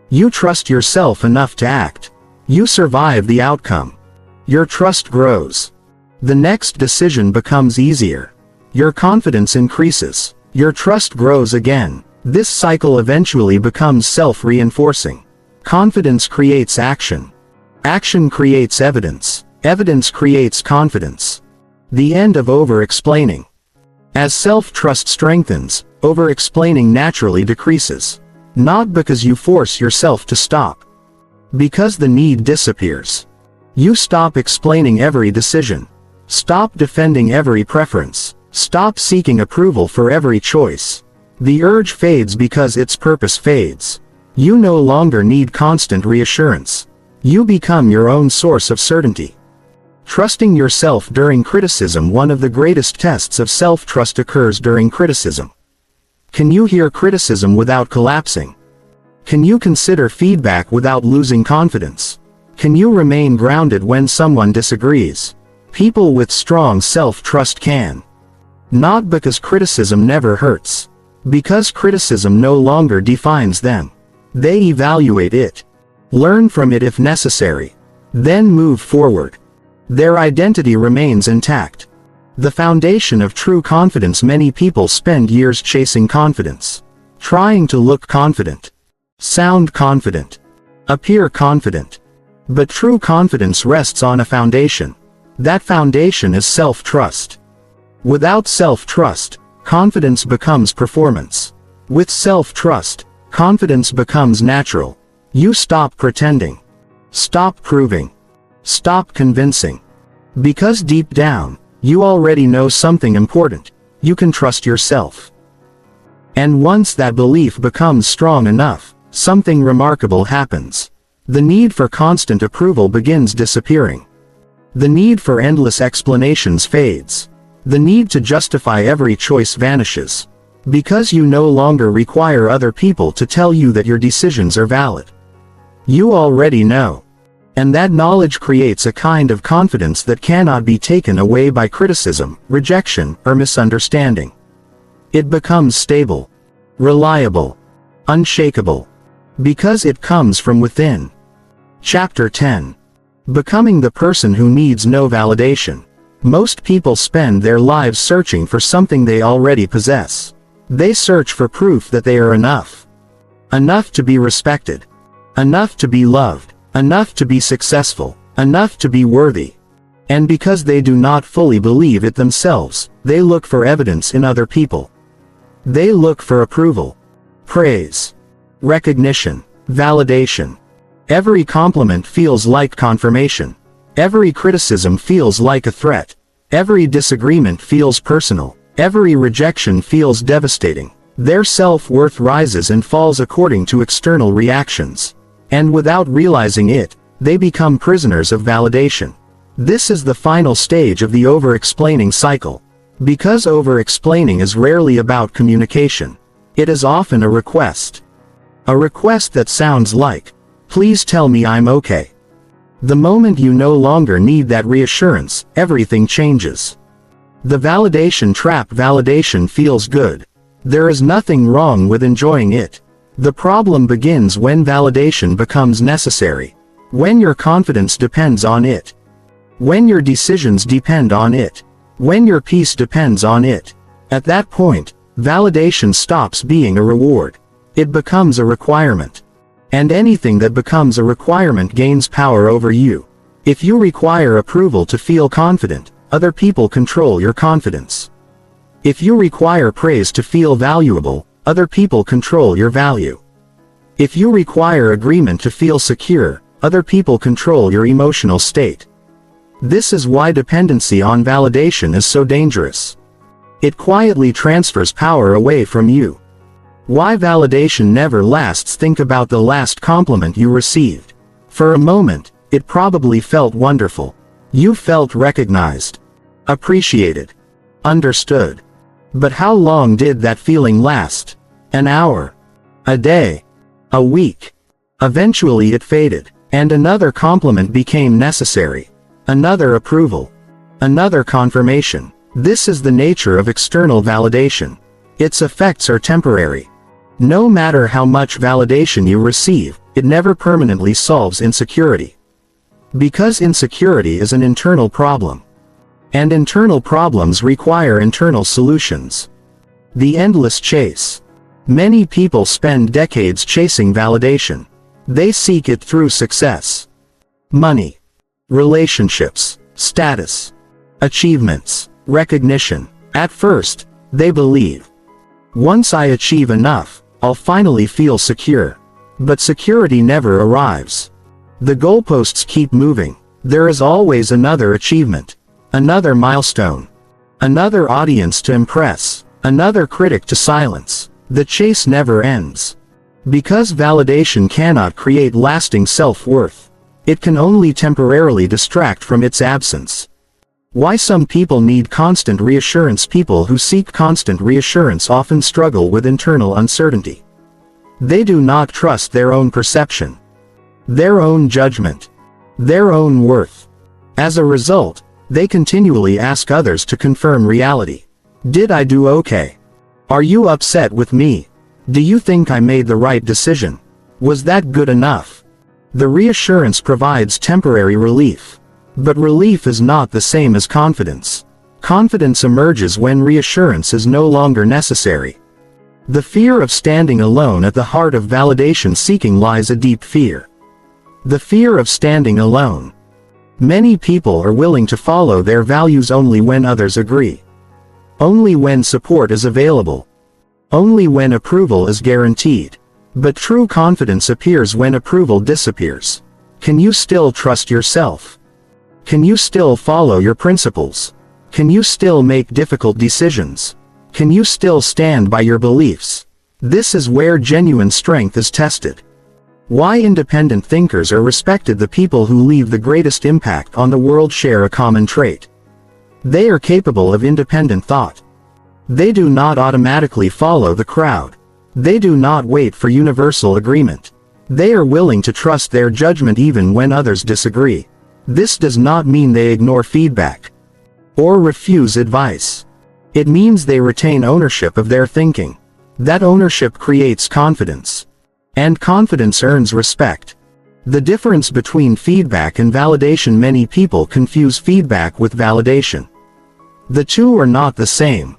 You trust yourself enough to act. You survive the outcome. Your trust grows. The next decision becomes easier. Your confidence increases. Your trust grows again. This cycle eventually becomes self-reinforcing. Confidence creates action. Action creates evidence. Evidence creates confidence. The end of over-explaining. As self-trust strengthens, over-explaining naturally decreases. Not because you force yourself to stop. Because the need disappears. You stop explaining every decision. Stop defending every preference. Stop seeking approval for every choice. The urge fades because its purpose fades. You no longer need constant reassurance. You become your own source of certainty. Trusting yourself during criticism. One of the greatest tests of self-trust occurs during criticism. Can you hear criticism without collapsing? Can you consider feedback without losing confidence? Can you remain grounded when someone disagrees? People with strong self-trust can. Not because criticism never hurts. Because criticism no longer defines them. They evaluate it. Learn from it if necessary. Then move forward. Their identity remains intact. The foundation of true confidence. Many people spend years chasing confidence. Trying to look confident. Sound confident. Appear confident. But true confidence rests on a foundation. That foundation is self-trust. Without self-trust, confidence becomes performance. With self-trust, confidence becomes natural. You stop pretending. Stop proving. Stop convincing. Because deep down, you already know something important. You can trust yourself. And once that belief becomes strong enough, something remarkable happens. The need for constant approval begins disappearing. The need for endless explanations fades. The need to justify every choice vanishes. Because you no longer require other people to tell you that your decisions are valid. You already know. And that knowledge creates a kind of confidence that cannot be taken away by criticism, rejection, or misunderstanding. It becomes stable, reliable, unshakable. Because it comes from within. Chapter 10. Becoming the person who needs no validation. Most people spend their lives searching for something they already possess. They search for proof that they are enough. Enough to be respected. Enough to be loved. Enough to be successful. Enough to be worthy. And because they do not fully believe it themselves, they look for evidence in other people. They look for approval, praise, recognition, validation. Every compliment feels like confirmation. Every criticism feels like a threat. Every disagreement feels personal. Every rejection feels devastating. Their self-worth rises and falls according to external reactions. And without realizing it, they become prisoners of validation. This is the final stage of the over-explaining cycle. Because over-explaining is rarely about communication. It is often a request. A request that sounds like, "Please tell me I'm okay." The moment you no longer need that reassurance, everything changes. The validation trap. Validation feels good. There is nothing wrong with enjoying it. The problem begins when validation becomes necessary. When your confidence depends on it. When your decisions depend on it. When your peace depends on it. At that point, validation stops being a reward. It becomes a requirement. And anything that becomes a requirement gains power over you. If you require approval to feel confident, other people control your confidence. If you require praise to feel valuable, other people control your value. If you require agreement to feel secure, other people control your emotional state. This is why dependency on validation is so dangerous. It quietly transfers power away from you. Why validation never lasts. Think about the last compliment you received. For a moment, it probably felt wonderful. You felt recognized, appreciated, understood. But how long did that feeling last? An hour? A day? A week? Eventually it faded, and another compliment became necessary. Another approval. Another confirmation. This is the nature of external validation. Its effects are temporary. No matter how much validation you receive, it never permanently solves insecurity. Because insecurity is an internal problem. And internal problems require internal solutions. The endless chase. Many people spend decades chasing validation. They seek it through success, money, relationships, status, achievements, recognition. At first, they believe, once I achieve enough, I'll finally feel secure. But security never arrives. The goalposts keep moving. There is always another achievement, another milestone, another audience to impress, another critic to silence. The chase never ends. Because validation cannot create lasting self-worth. It can only temporarily distract from its absence. Why some people need constant reassurance. People who seek constant reassurance often struggle with internal uncertainty. They do not trust their own perception, their own judgment, their own worth. As a result, they continually ask others to confirm reality. Did I do okay? Are you upset with me? Do you think I made the right decision? Was that good enough? The reassurance provides temporary relief. But relief is not the same as confidence. Confidence emerges when reassurance is no longer necessary. The fear of standing alone. At the heart of validation seeking lies a deep fear. The fear of standing alone. Many people are willing to follow their values only when others agree. Only when support is available. Only when approval is guaranteed. But true confidence appears when approval disappears. Can you still trust yourself? Can you still follow your principles? Can you still make difficult decisions? Can you still stand by your beliefs? This is where genuine strength is tested. Why independent thinkers are respected. The people who leave the greatest impact on the world share a common trait. They are capable of independent thought. They do not automatically follow the crowd. They do not wait for universal agreement. They are willing to trust their judgment even when others disagree. This does not mean they ignore feedback or refuse advice. It means they retain ownership of their thinking. That ownership creates confidence. And confidence earns respect. The difference between feedback and validation. Many people confuse feedback with validation. The two are not the same.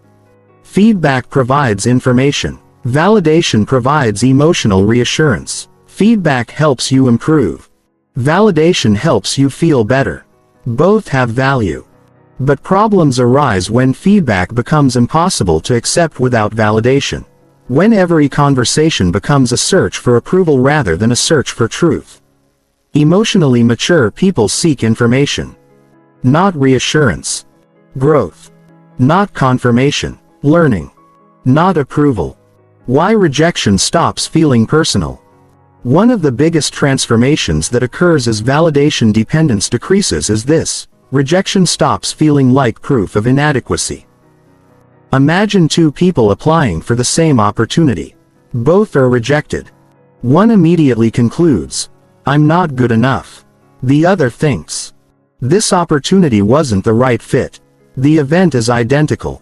Feedback provides information. Validation provides emotional reassurance. Feedback helps you improve. Validation helps you feel better. Both have value. But problems arise when feedback becomes impossible to accept without validation. When every conversation becomes a search for approval rather than a search for truth. Emotionally mature people seek information, not reassurance. Growth, not confirmation. Learning, not approval. Why rejection stops feeling personal. One of the biggest transformations that occurs as validation dependence decreases is this: rejection stops feeling like proof of inadequacy. Imagine two people applying for the same opportunity. Both are rejected. One immediately concludes, I'm not good enough. The other thinks, this opportunity wasn't the right fit. The event is identical.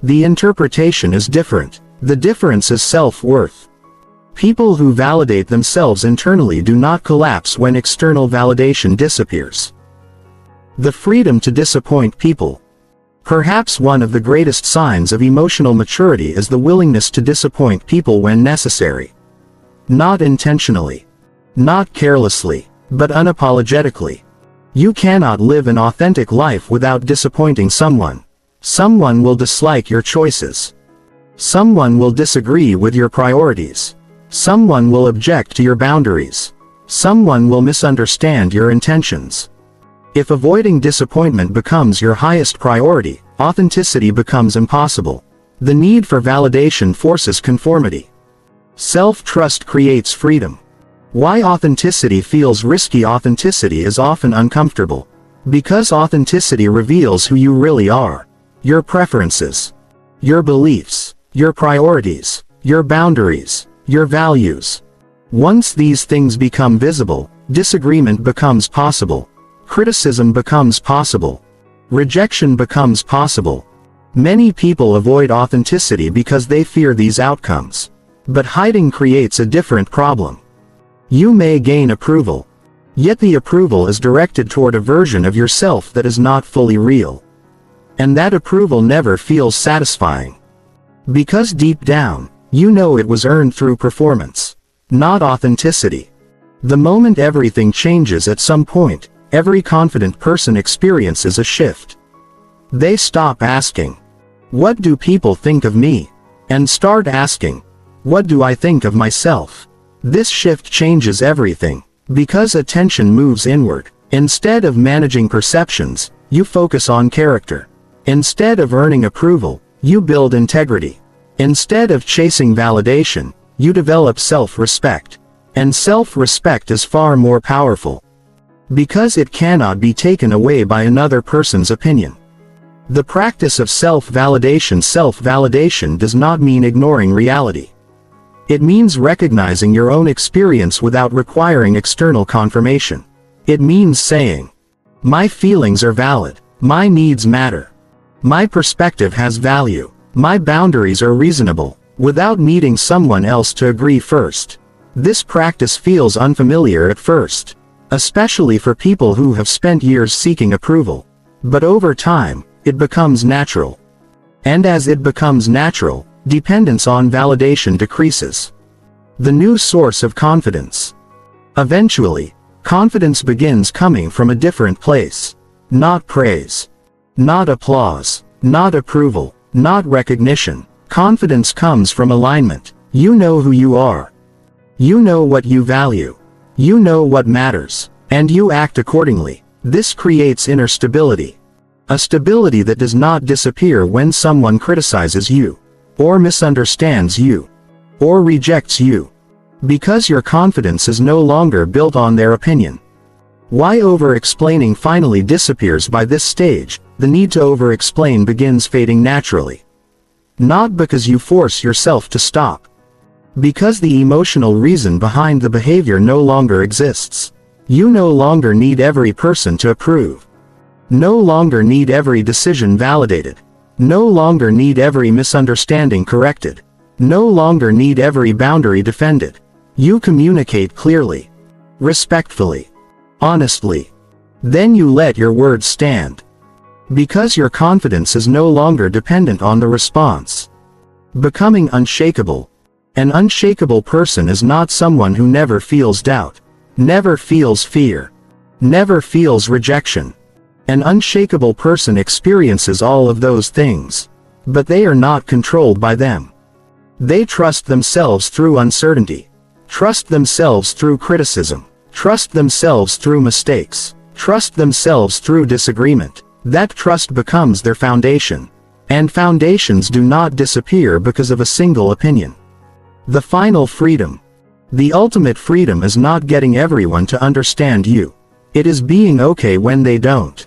The interpretation is different. The difference is self-worth. People who validate themselves internally do not collapse when external validation disappears. The freedom to disappoint people. Perhaps one of the greatest signs of emotional maturity is the willingness to disappoint people when necessary. Not intentionally. Not carelessly, but unapologetically. You cannot live an authentic life without disappointing someone. Someone will dislike your choices. Someone will disagree with your priorities. Someone will object to your boundaries. Someone will misunderstand your intentions. If avoiding disappointment becomes your highest priority, authenticity becomes impossible. The need for validation forces conformity. Self-trust creates freedom. Why authenticity feels risky? Authenticity is often uncomfortable. Because authenticity reveals who you really are. Your preferences. Your beliefs. Your priorities. Your boundaries. Your values. Once these things become visible, disagreement becomes possible. Criticism becomes possible. Rejection becomes possible. Many people avoid authenticity because they fear these outcomes. But hiding creates a different problem. You may gain approval. Yet the approval is directed toward a version of yourself that is not fully real. And that approval never feels satisfying. Because deep down, You know it was earned through performance, not authenticity. The moment everything changes at some point, every confident person experiences a shift. They stop asking, "What do people think of me?" and start asking, "What do I think of myself?" This shift changes everything, because attention moves inward. Instead of managing perceptions, you focus on character. Instead of earning approval, you build integrity. Instead of chasing validation, you develop self-respect. And self-respect is far more powerful, because it cannot be taken away by another person's opinion. The practice of self-validation does not mean ignoring reality. It means recognizing your own experience without requiring external confirmation. It means saying, "My feelings are valid, my needs matter, my perspective has value, my boundaries are reasonable," without needing someone else to agree first. This practice feels unfamiliar at first, especially for people who have spent years seeking approval. But over time, it becomes natural. And as it becomes natural, dependence on validation decreases. The new source of confidence. Eventually, confidence begins coming from a different place. Not praise, not applause, not approval, not recognition. Confidence comes from alignment. You know who you are. You know what you value. You know what matters. And you act accordingly. This creates inner stability. A stability that does not disappear when someone criticizes you, or misunderstands you, or rejects you. Because your confidence is no longer built on their opinion. Why over-explaining finally disappears by this stage, the need to over-explain begins fading naturally. Not because you force yourself to stop. Because the emotional reason behind the behavior no longer exists. You no longer need every person to approve. No longer need every decision validated. No longer need every misunderstanding corrected. No longer need every boundary defended. You communicate clearly, respectfully, honestly. Then you let your words stand. Because your confidence is no longer dependent on the response. Becoming unshakable. An unshakable person is not someone who never feels doubt, never feels fear, never feels rejection. An unshakable person experiences all of those things, but they are not controlled by them. They trust themselves through uncertainty, trust themselves through criticism, trust themselves through mistakes, trust themselves through disagreement. That trust becomes their foundation. And foundations do not disappear because of a single opinion. The final freedom. The ultimate freedom is not getting everyone to understand you. It is being okay when they don't.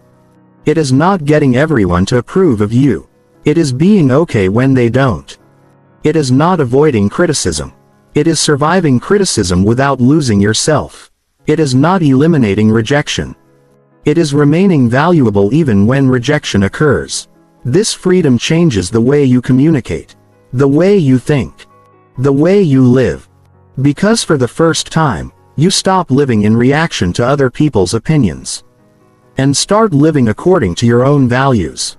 It is not getting everyone to approve of you. It is being okay when they don't. It is not avoiding criticism. It is surviving criticism without losing yourself. It is not eliminating rejection. It is remaining valuable even when rejection occurs. This freedom changes the way you communicate, the way you think, the way you live. Because for the first time, you stop living in reaction to other people's opinions. And start living according to your own values.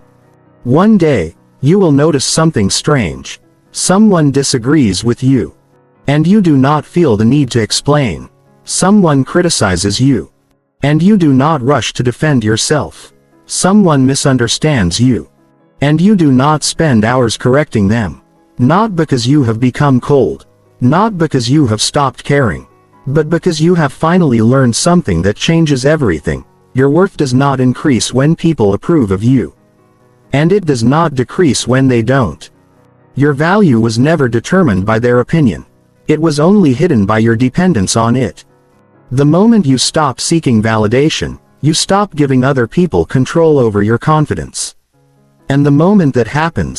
One day, you will notice something strange. Someone disagrees with you. And you do not feel the need to explain. Someone criticizes you. And you do not rush to defend yourself. Someone misunderstands you. And you do not spend hours correcting them. Not because you have become cold. Not because you have stopped caring. But because you have finally learned something that changes everything. Your worth does not increase when people approve of you. And it does not decrease when they don't. Your value was never determined by their opinion. It was only hidden by your dependence on it. The moment you stop seeking validation, you stop giving other people control over your confidence. And the moment that happens,